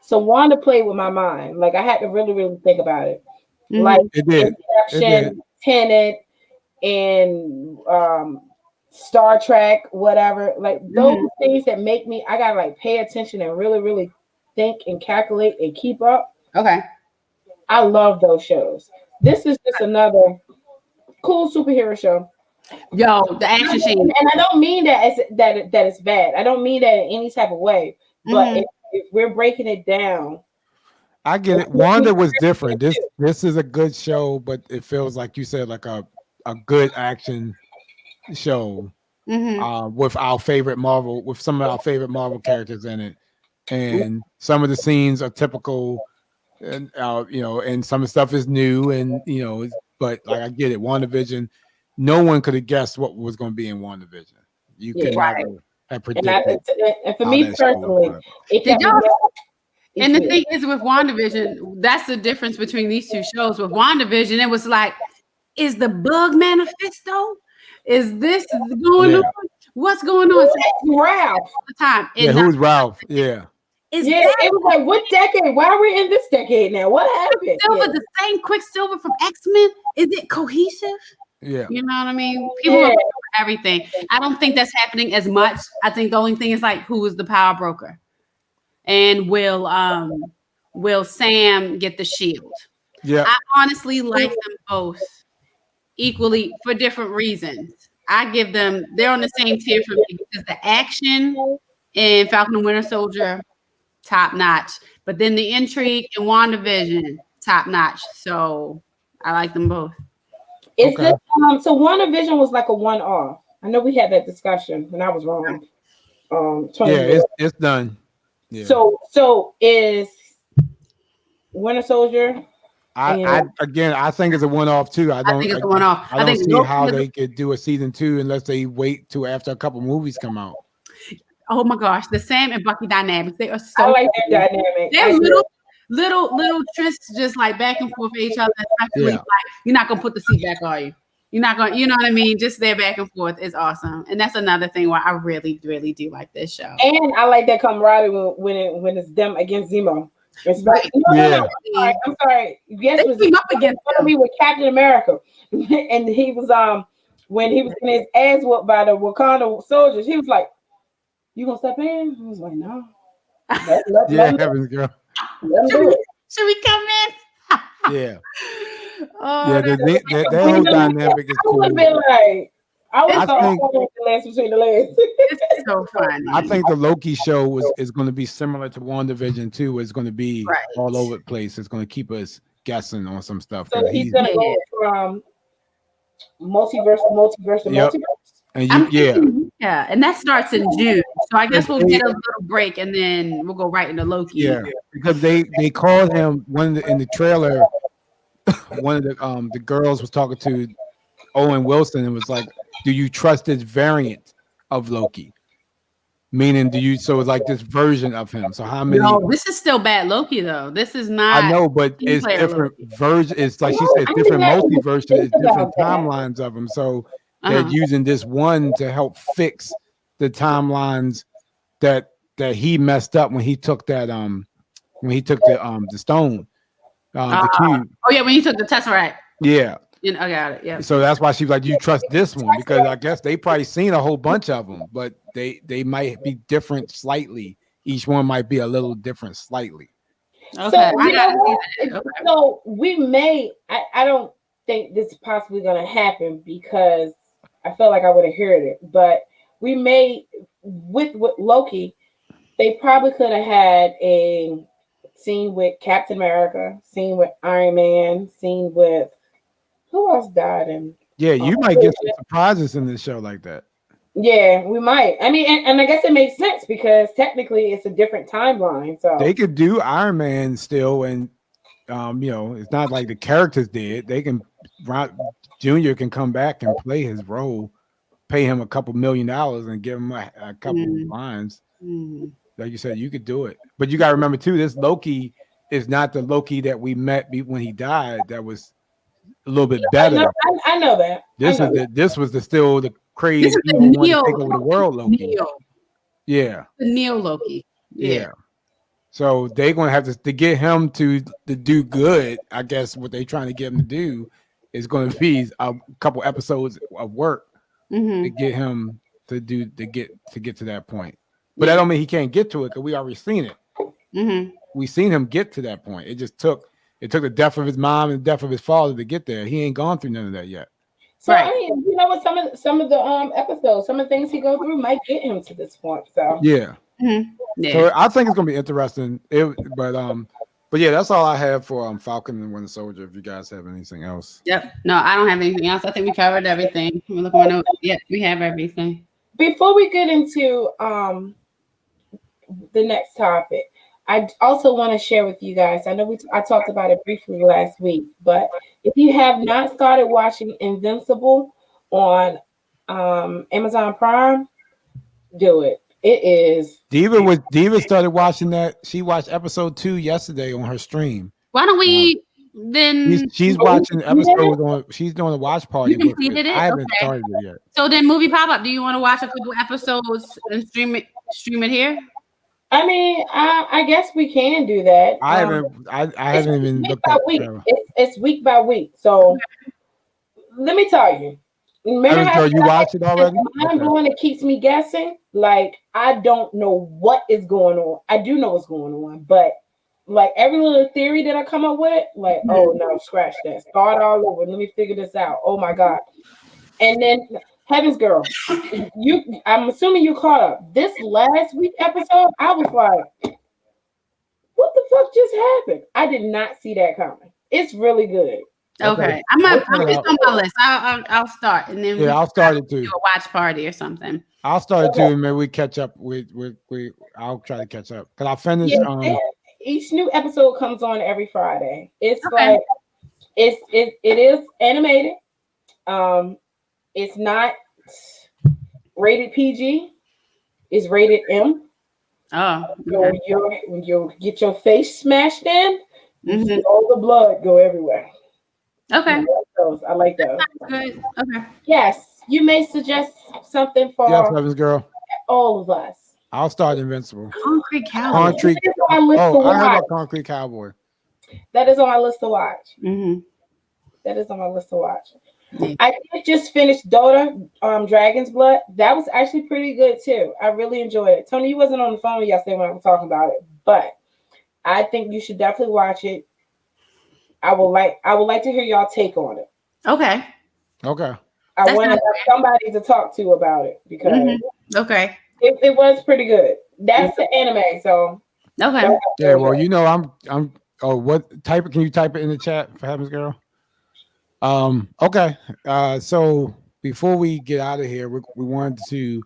So Wanda played with my mind. Like I had to really, really think about it. Like it did. Inception, Tenet, and Star Trek, whatever. Like those things that make me, I gotta like pay attention and really, really think and calculate and keep up. Okay. I love those shows. This is just another cool superhero show. Yo, the action scene. And I don't mean that that it's bad. I don't mean that in any type of way. But if we're breaking it down, I get it. Wanda was different. This is a good show, but it feels like you said, like a good action show with our favorite Marvel, with some of our favorite Marvel characters in it, and some of the scenes are typical, and and some of the stuff is new, and but like I get it. WandaVision, no one could have guessed what was going to be in WandaVision. You could never have predicted. And for me personally, and the thing is with WandaVision, that's the difference between these two shows. With WandaVision, it was like, is the bug manifesto? Is this going on? What's going on? Ralph. All the time. Yeah, And who's Ralph? Yeah. is Yeah, that it was like, what decade? Why are we in this decade now? What happened? Quicksilver, Yeah. the same Quicksilver from X-Men? Is it cohesive? Yeah. You know what I mean? People are looking for everything. I don't think that's happening as much. I think the only thing is like, who is the power broker? And will Sam get the shield? Yeah. I honestly like them both equally for different reasons. I give them, they're on the same tier for me because the action in Falcon and Winter Soldier, top notch. But then the intrigue in WandaVision, top notch. So I like them both. Is this so WandaVision was like a one-off? I know we had that discussion and I was wrong. Yeah, it's done. Yeah. So is Winter Soldier? I think it's a one-off too. I think it's a one-off. I don't see how they could do a season 2 unless they wait till after a couple movies come out. Oh my gosh, the Sam and Bucky dynamics. They are so I like that dynamic. They're little trysts just like back and forth for each other. Like, you're not gonna put the seat back, are you? You're not gonna, you know what I mean? Just their back and forth is awesome. And that's another thing why I really, really do like this show. And I like that camaraderie when it's them against Zemo. It's right. No, I'm sorry. Yes, was up against me with Captain America, and he was when he was in his ass whooped by the Wakanda soldiers. He was like, "You gonna step in?" I was like, "No." Let him do it. Should we come in? Yeah. That whole dynamic is cool. I think the last between the legs. It's so funny. I think the Loki show is going to be similar to WandaVision too. It's going to be all over the place. It's going to keep us guessing on some stuff. So he's going to go from multiverse to multiverse. And and that starts in June. So I guess we'll get a little break and then we'll go right into Loki. Yeah, because they called him in the trailer. One of the girls was talking to Owen Wilson and was like, "Do you trust this variant of Loki?" Meaning, so it's like this version of him. So how many? No, this is still bad Loki though. This is not. I know, but it's different version. It's like she said, different multiverses, it's different timelines of him. So they're using this one to help fix the timelines that he messed up when he took that the stone, the cube. Oh yeah, when he took the Tesseract. Yeah. I got it. Yeah. So that's why she's like, "You trust this one?" Because I guess they probably seen a whole bunch of them, but they might be different slightly. Each one might be a little different slightly. Okay. So we may. I don't think this is possibly going to happen because I felt like I would have heard it, but we may with Loki. They probably could have had a scene with Captain America, scene with Iron Man, scene with. Who else died? You might get some surprises in this show like that. Yeah, we might. I mean, and I guess it makes sense because technically it's a different timeline. So they could do Iron Man still, and it's not like the characters did. They can. Junior can come back and play his role, pay him a couple $1 million and give him a couple lines. Like you said, you could do it, but you got to remember too. This Loki is not the Loki that we met when he died. That was a little bit better. I know that. This was still the crazy one to take over the world Loki. Yeah. The Neo Loki. Yeah. So they're gonna have to get him to do good. I guess what they're trying to get him to do is going to be a couple episodes of work to get him to get to that point. But that don't mean he can't get to it because we already seen it. We seen him get to that point. It took the death of his mom and the death of his father to get there. He ain't gone through none of that yet. So I mean, you know what? Some of the episodes, some of the things he go through might get him to this point. So yeah. So I think it's gonna be interesting. But yeah, that's all I have for Falcon and Winter Soldier. If you guys have anything else. Yep. No, I don't have anything else. I think we covered everything. Let me look at my notes. Yeah, we have everything. Before we get into the next topic, I also want to share with you guys. I know I talked about it briefly last week, but if you have not started watching Invincible on Amazon Prime, do it. It is. Diva started watching that. She watched episode 2 yesterday on her stream. Why don't we Then she's watching episodes on. She's doing a watch party. You completed it. I haven't Okay. started it yet. So then, movie pop up. Do you want to watch a couple episodes and stream it here? I mean, I guess we can do that. I haven't even looked at it. It's week by week. So let me tell you. Remember how you watched it already? Mind blowing, it keeps me guessing. Like, I don't know what is going on. I do know what's going on, but like every little theory that I come up with, like, oh no, scratch that. Start all over. Let me figure this out. Oh my God. And then Heaven's Girl, I'm assuming you caught up. This last week episode, I was like, what the fuck just happened? I did not see that coming. It's really good. Okay. I'm just on my list. I'll start, and then I'll start it too. Do a watch party or something. I'll start it too, and maybe we catch up. I'll try to catch up because I finished. Each new episode comes on every Friday. It's like it is animated. It's not rated PG. It's rated M. Oh, okay. So when you get your face smashed in, you see all the blood go everywhere. Okay. I like those. Good. Okay. Yes, you may suggest something for Heaven's Girl. All of us. I'll start Invincible. Concrete Cowboy. I heard about Concrete Cowboy. That is on my list to watch. Mm-hmm. That is on my list to watch. I did just finish Dota, Dragon's Blood. That was actually pretty good too. I really enjoyed it. Tony, you wasn't on the phone yesterday when I was talking about it, but I think you should definitely watch it. I would like to hear y'all take on it. Okay. I want to have somebody to talk to about it because okay. It was pretty good. That's the anime, so okay. Yeah, well, you know, I'm. Oh, what type? Can you type it in the chat for Heaven's Girl? Okay. So before we get out of here, we wanted to,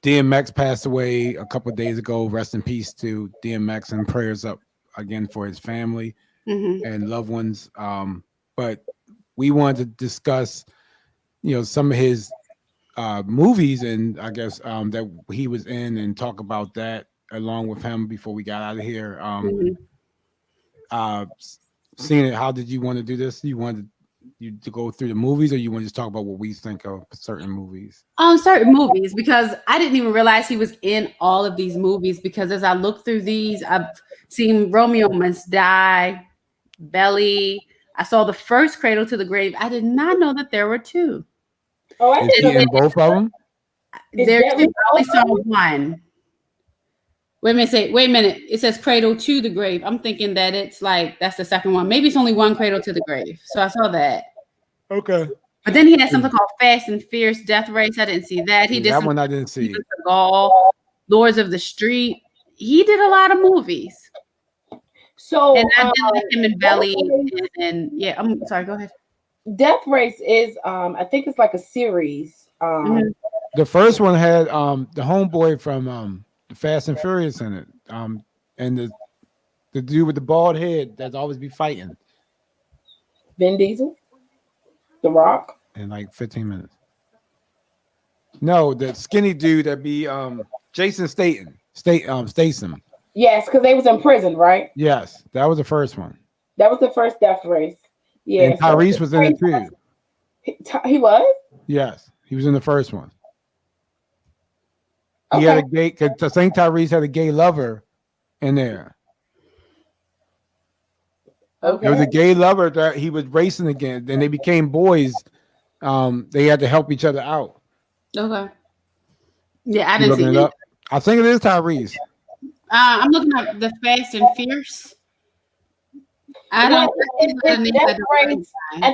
DMX passed away a couple of days ago. Rest in peace to DMX, and prayers up again for his family and loved ones. But we wanted to discuss, some of his movies, and I guess that he was in, and talk about that along with him before we got out of here. Seeing it, how did you want to do this? You wanted you to go through the movies, or you want to just talk about what we think of certain movies? Certain movies, because I didn't even realize he was in all of these movies, because as I look through these, I've seen Romeo Must Die, Belly. I saw the first Cradle to the Grave. I did not know that there were two. Oh, I Is he in both of them? There's two. I only saw one. Wait a minute. It says Cradle to the Grave. I'm thinking that it's like that's the second one. Maybe it's only one Cradle to the Grave. So I saw that. Okay. But then he had something called Fast and Fierce Death Race. I didn't see that. He did that one. I didn't see. Lords of the Street. He did a lot of movies. So and I did like him in Belly. And yeah, I'm sorry. Go ahead. Death Race is I think it's like a series. The first one had the homeboy from Fast and Furious in it, and the dude with the bald head that's always be fighting. Vin Diesel, The Rock, in like 15 minutes. No, the skinny dude that be Jason Statham. Yes, because they was in prison, right? Yes, that was the first one. That was the first Death Race. Yeah, and Tyrese was in it too. He was? Yes, he was in the first one. He had a gay, because St. Tyrese had a gay lover in there. Okay. There was a gay lover that he was racing against. Then they became boys. They had to help each other out. Okay. Yeah, I didn't see it. I think it is Tyrese. I'm looking at the Fast and Fierce. I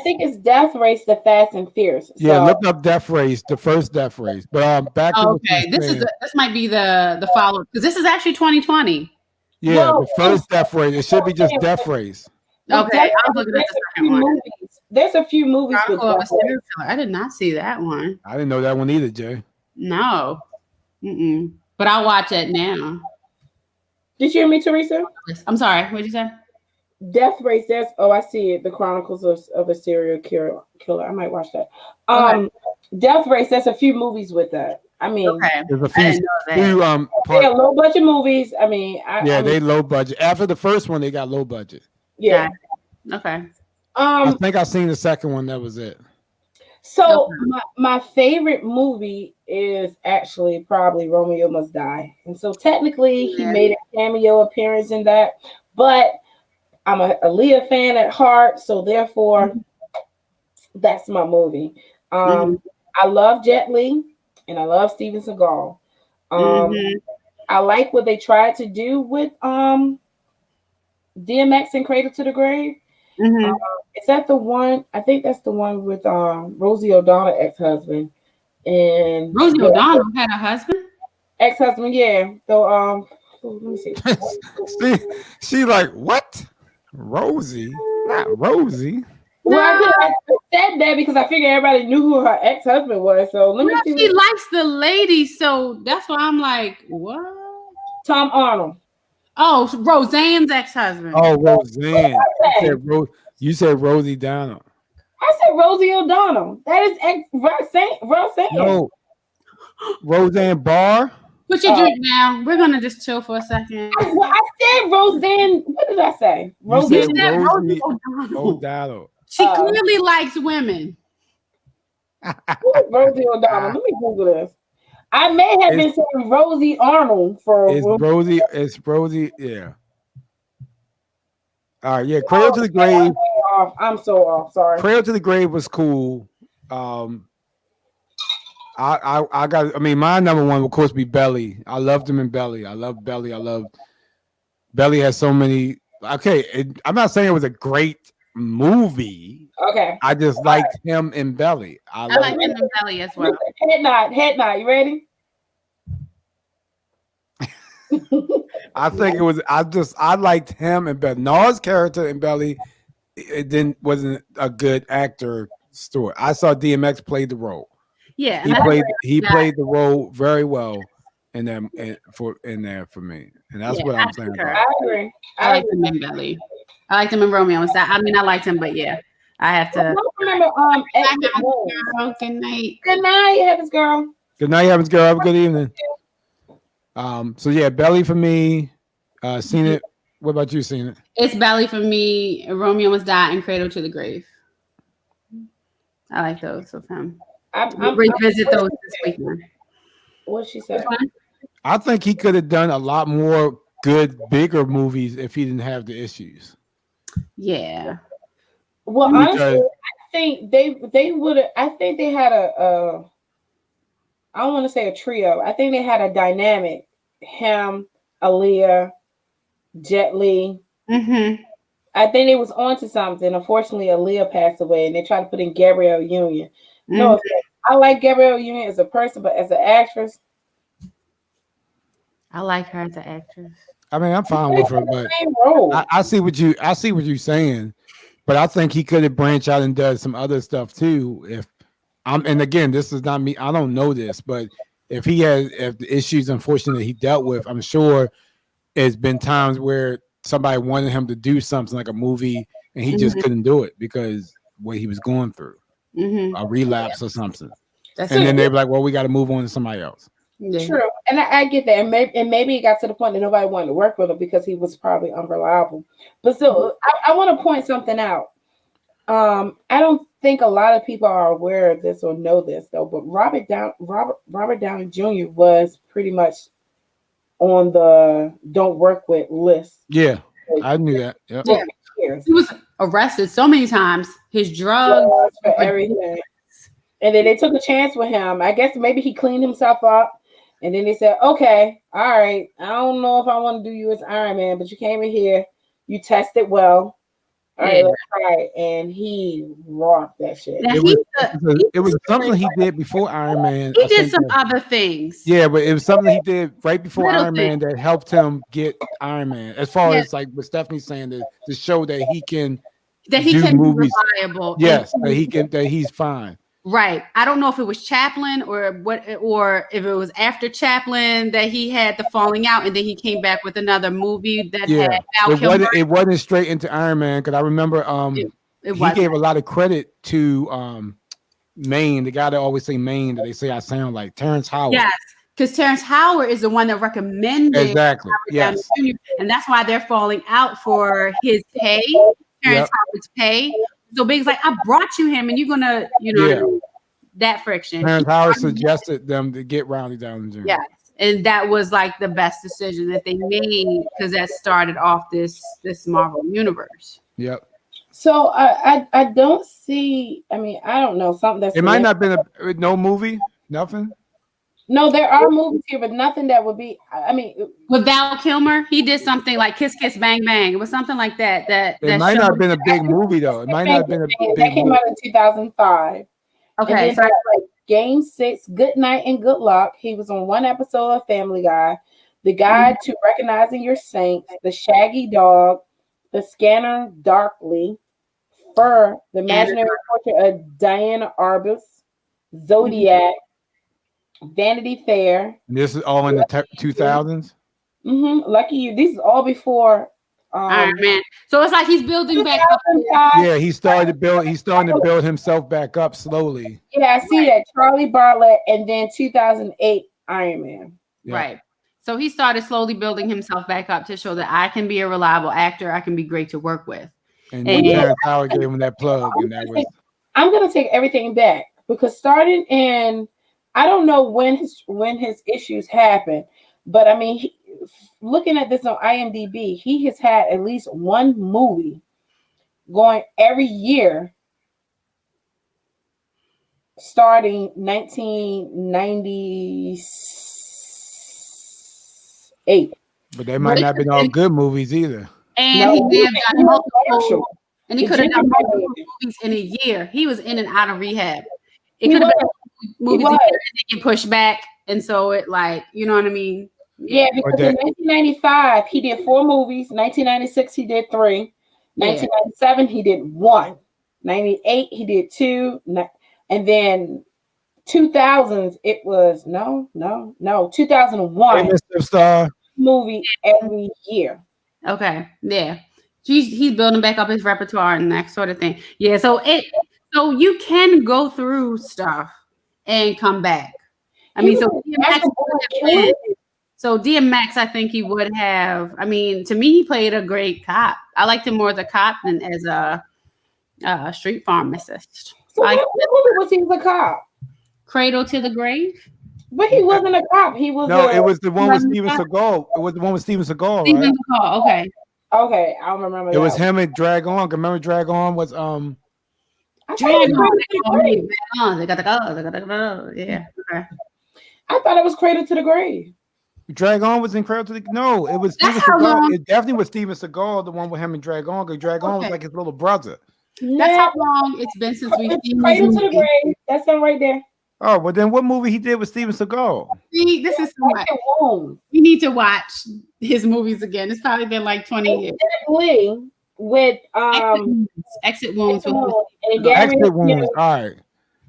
think it's Death Race, the Fast and Fierce. Yeah, look up Death Race, the first Death Race. But back to this might be the follow up, because this is actually 2020. Yeah, the first Death Race. It should be just Death Race. Okay, I'm looking at the second one. There's a few movies with I did not see that one. I didn't know that one either, Jay. No. But I'll watch it now. Did you hear me, Teresa? I'm sorry. What did you say? Death Race. I see it. The Chronicles of a Serial Killer. I might watch that. Death Race. There's a few movies with that. I mean, there's a few they're low budget movies. I mean, they low budget. After the first one, they got low budget. Yeah. Okay. I think I seen the second one. That was it. So my favorite movie is actually probably Romeo Must Die, and so technically he made a cameo appearance in that, but I'm a Aaliyah fan at heart, so therefore that's my movie. I love Jet Li and I love Steven Seagal. I like what they tried to do with DMX and Cradle to the Grave. Is that the one? I think that's the one with Rosie O'Donnell ex-husband. And Rosie O'Donnell had a husband? Ex-husband, yeah. So let me see. she like, what? Rosie? Not Rosie. Well, I said that because I figured everybody knew who her ex-husband was. So let me see. She likes the lady, so that's why I'm like, what? Tom Arnold. Oh, Roseanne's ex-husband. Oh, Roseanne. You said Rosie O'Donnell. I said Rosie O'Donnell. That is Roseanne. No. Roseanne Barr. Put your drink down. We're gonna just chill for a second. I said Roseanne. What did I say? Rosie O'Donnell. She clearly likes women. Rosie O'Donnell. Let me Google this. I may have been saying Rosie Arnold for Rosie. It's Rosie. Yeah. All right. Yeah. Cradle to the Grave. I'm so off. Sorry. Cradle to the Grave was cool. I got. I mean, my number one will of course be Belly. I loved him in Belly. I love Belly. Belly has so many. Okay, I'm not saying it was a great movie. Okay. I just liked him in Belly. I like him in Belly as well. Head nod. You ready? I think it was. I liked him in Belly. Nas' character in Belly, wasn't a good actor story. I saw DMX play the role. Yeah, he played the role very well in there for me, and that's what I'm saying. I agree. I liked him in Belly. I liked him in Romeo. I mean, I liked him, but yeah, I have to. I don't remember. Good night. Good night, Heavens Girl. Good night, Heavens Girl. Have a good evening. So yeah, Belly for me. Seen it. What about you? Seen it? It's Belly for me. Romeo Must Die and Cradle to the Grave. I like those of him. We'll revisit those this weekend. What she said? I think he could have done a lot more good, bigger movies if he didn't have the issues. Yeah. Well, honestly, I think they would have. I think they had I don't want to say a trio. I think they had a dynamic. Him, Aaliyah, Jet Li. I think they was onto something. Unfortunately, Aaliyah passed away, and they tried to put in Gabrielle Union. No, I like Gabrielle Union as a person, but as an actress, I like her as an actress. I mean, I'm fine with her, but I see what you're saying. But I think he could have branched out and done some other stuff too. And again, this is not me. I don't know this, but if the issues, unfortunately, he dealt with, I'm sure it's been times where somebody wanted him to do something like a movie, and he just couldn't do it because what he was going through. A relapse or something. Then they're like, well, we got to move on to somebody else. Yeah. True. And I get that. And maybe it got to the point that nobody wanted to work with him because he was probably unreliable. But still, I want to point something out. I don't think a lot of people are aware of this or know this, though, but Robert Downey Jr. was pretty much on the don't work with list. Yeah, I knew that. Yep. Yeah. He was arrested so many times. His drugs, for everything. And then they took a chance with him. I guess maybe he cleaned himself up. And then they said, okay, all right. I don't know if I want to do you as Iron Man, but you came in here. You tested well. All right, let's try. And he rocked that shit. It was something he did before Iron Man. He did some other things. Yeah, but it was something he did right before Iron Man that helped him get Iron Man. As far as like what Stephanie's saying, to show that he can do movies. Be reliable. Yes, that he's fine. Right. I don't know if it was Chaplin or if it was after Chaplin that he had the falling out, and then he came back with another movie that had Val it wasn't straight into Iron Man, because I remember he gave a lot of credit to Maine, the guy that always say Maine, that they say I sound like Terrence Howard. Yes. because Terrence Howard is the one that recommended Exactly. Downey Yes. Jr., and that's why they're falling out for his pay, Terrence Howard's pay. So Big's like, I brought you him, and you're gonna, what I mean? That friction. Terrence Howard suggested them to get Ronnie Downey Jr. Yes, and that was like the best decision that they made because that started off this Marvel universe. Yep. So I don't see. I mean, I don't know something that's. It might not have been no movie, nothing. No, there are movies here, but nothing that would be. I mean, with Val Kilmer, he did something like Kiss Kiss Bang Bang. It was something like that. It might not have been a big movie though. It might not have been a big that came movie. out in 2005. Okay, so like Game 6, Good Night and Good Luck. He was on one episode of Family Guy, The Guide to Recognizing Your Saints, The Shaggy Dog, The Scanner Darkly, Fur, The Imaginary Portrait of Diana Arbus, Zodiac, Vanity Fair. And this is all in the 2000s. Lucky You. This is all before Iron Man. So it's like he's building back up. Yeah, he's starting to build himself back up slowly. Yeah, I see that. Charlie Bartlett, and then 2008 Iron Man. Yeah. Right. So he started slowly building himself back up to show that I can be a reliable actor. I can be great to work with. And Terrence Howard gave him that plug, and that was. I'm gonna take everything back because starting in, I don't know when his issues happened, but I mean, looking at this on IMDb, he has had at least one movie going every year starting 1998. But they might not have been all good movies either. And he may have done multiple, and he could have done multiple movies in a year. He was in and out of rehab. It could have been movies a year and they get pushed back, and so it like, you know what I mean? Yeah, because in 1995 he did 4 movies. 1996 he did 3. 1997 he did 1. 98 he did 2, and then 2000s it was 2001 Star movie every year. Okay, yeah, he's building back up his repertoire and that sort of thing. Yeah, so you can go through stuff and come back. I mean, so DMX, I think he would have. I mean, to me, he played a great cop. I liked him more as a cop than as a street pharmacist. So what movie was he a cop? Cradle to the Grave. But he wasn't a cop. He was. No, it was the one with Steven Seagal. It was the one with Steven Seagal. Steven Seagal. Okay. Okay, I don't remember. It was him and Drag On. Remember Drag On was Drag On. Yeah. Okay. I thought it was Cradle to the Grave. Drag On was in Cradle to the. No, it was Steven Seagal. It definitely was Steven Seagal, the one with him and Drag On. Because Drag On was like his little brother. That's how long it's been since we've seen Cradle to the Grave. That's him right there. Oh, well then what movie he did with Steven Seagal? See, this is so much. You need to watch his movies again. It's probably been like 20 years. With Exit Wounds. All right.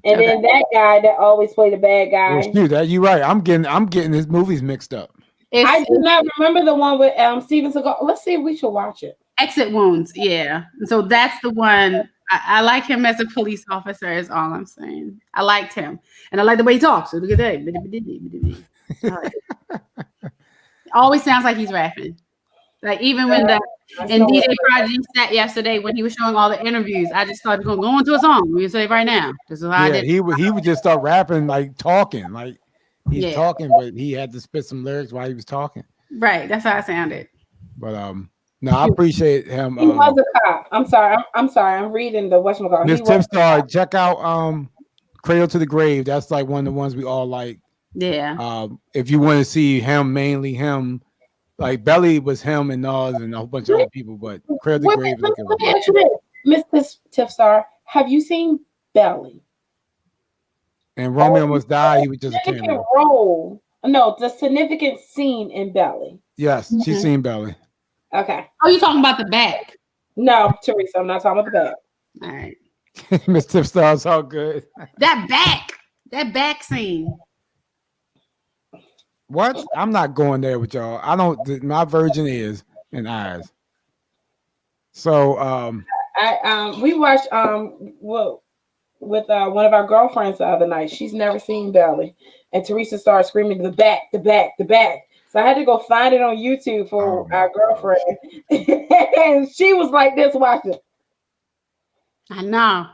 And then that guy that always played a bad guy. Excuse that. You're right. I'm getting his movies mixed up. I do not remember the one with Steven Seagal. Let's see if we should watch it. Exit Wounds, yeah. So that's the one. I like him as a police officer, is all I'm saying. I liked him. And I like the way he talks. So look at that. Always sounds like he's rapping. Like even when DJ Prodigy sat yesterday when he was showing all the interviews, I just started going, go into a song. We say right now. This is how I did. He would just start rapping, like talking. Like he's talking, but he had to spit some lyrics while he was talking. Right. That's how I sounded. But no, I appreciate him. He was a cop. I'm sorry. I'm reading the whatchamacallit. Miss Tim Star, check out Cradle to the Grave. That's like one of the ones we all like. Yeah. If you want to see him, mainly him, like Belly was him and Nas and a whole bunch of other people, but Cradle to the Grave. Let me ask you this, Miss Tiff Star, have you seen Belly? And Romeo Must Die. He was just a camera. Role. No, the significant scene in Belly. Yes, she's seen Belly. Okay. Oh, you talking about the back? No, Teresa, I'm not talking about the back. All right. Miss Tiff Star's all good. That back scene. What? I'm not going there with y'all. I don't. My virgin is in eyes. So we watched with one of our girlfriends the other night. She's never seen Belly, and Teresa started screaming, the back, the back, the back. So I had to go find it on YouTube for our girlfriend. And she was like this watching. I know.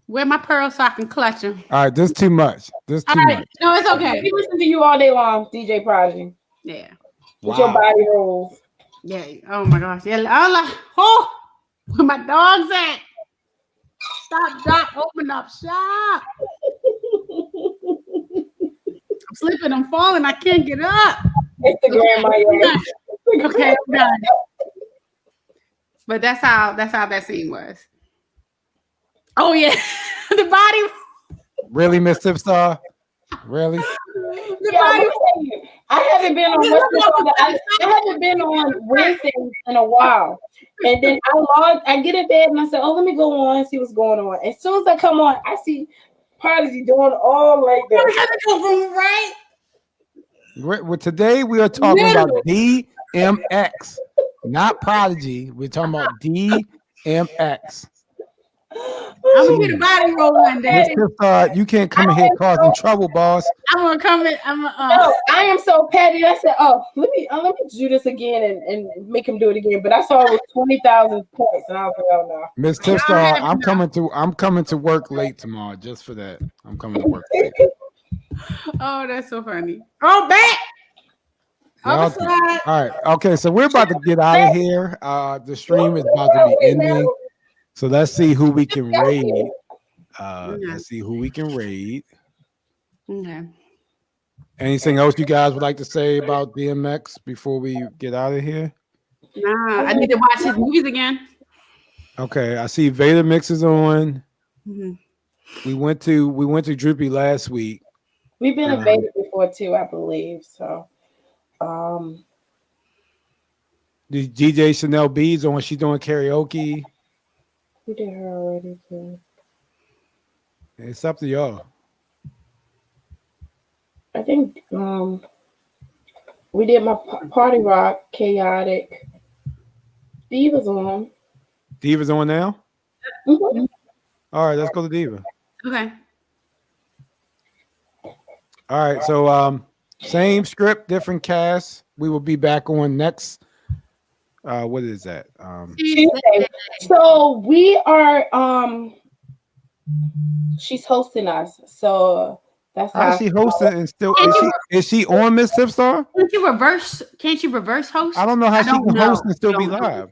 Where my pearls so I can clutch them. All right, this is too much. This too much. No, it's okay. We listen to you all day long, DJ Prodigy. Yeah. With your body rolls. Yeah. Oh my gosh. Yeah. I'm like, oh, where my dogs at? Stop, drop, open up, shop. I'm slipping, I'm falling, I can't get up. Instagram, my okay, I'm done. But that's how that scene was. Oh yeah, the body. Really, Miss Tipstar? Really? I haven't been on I haven't been on Wednesdays in a while. And then I get in bed and I said, oh, let me go on and see what's going on. As soon as I come on, I see Prodigy doing all like that. Right? Well, today we are talking about DMX, not Prodigy. We're talking about DMX. I'm gonna get a body roll one day. You can't come in here causing trouble, boss. I'm gonna come in. No, I am so petty. I said, "Oh, let me do this again and make him do it again." But I saw it was 20,000 points, and I was like, "Oh no." Miss Tipstar, I'm coming to work late tomorrow just for that. I'm coming to work late. Oh, that's so funny. Oh, back. All right. Okay, so we're about to get out of here. The stream is about to be ending. So let's see who we can raid. Let's see who we can raid. Okay. Anything else you guys would like to say about DMX before we get out of here? Nah, I need to watch his movies again. Okay, I see Vader Mix is on. Mm-hmm. We went to Droopy last week. We've been invaded before too, I believe. So the DJ Chanel B's on. She's doing karaoke. We did her already too. It's up to y'all. I think we did my party rock, chaotic. Diva's on. Diva's on now? Mm-hmm. All right, let's go to Diva. Okay. All right, so same script, different cast. We will be back on next. What is that? Tuesday. So we are she's hosting us. So that's how she hosting and still is she on Miss Tipstar? Can't you reverse host? I don't know how she can host and still be live.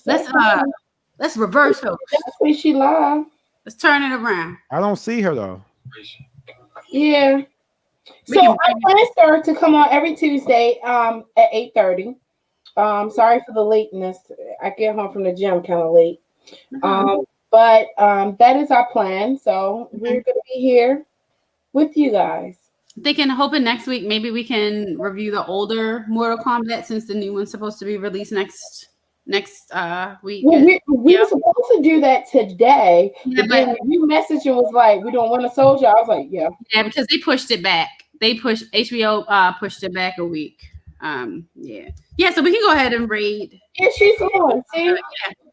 Let's reverse host. That's where she live. Let's turn it around. I don't see her though. Yeah. So I asked her to come on every Tuesday at 8:30. Sorry for the lateness. I get home from the gym kind of late. But that is our plan. So we're gonna be here with you guys. Hoping next week maybe we can review the older Mortal Kombat since the new one's supposed to be released next week. Well, we were supposed to do that today, but then you messaged and was like, "We don't want a soldier." I was like, "Yeah, because they pushed it back. HBO pushed it back a week. Yeah. So we can go ahead and raid. Yeah, she's on. See,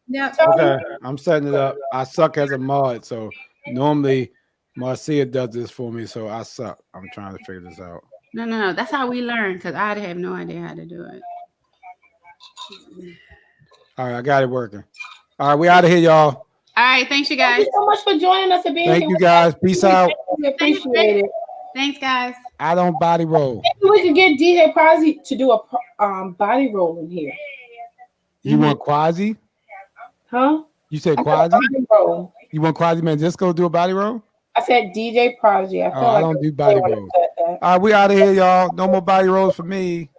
yeah. Okay, I'm setting it up. I suck as a mod, so normally Marcia does this for me, so I suck. I'm trying to figure this out. No. That's how we learn because I have no idea how to do it. All right, I got it working. All right, we out of here, y'all. All right, thanks you guys. Thank you so much for joining us and being here. Thank you guys. Peace out. We appreciate it. Thanks, guys. I don't body roll. Maybe we could get DJ Prodigy to do a body roll in here. You want Quasi? Huh? You said Quasi? You want Quasi Man Disco to do a body roll? I said DJ Prodigy. I don't do body rolls. All right, we out of here, y'all. No more body rolls for me.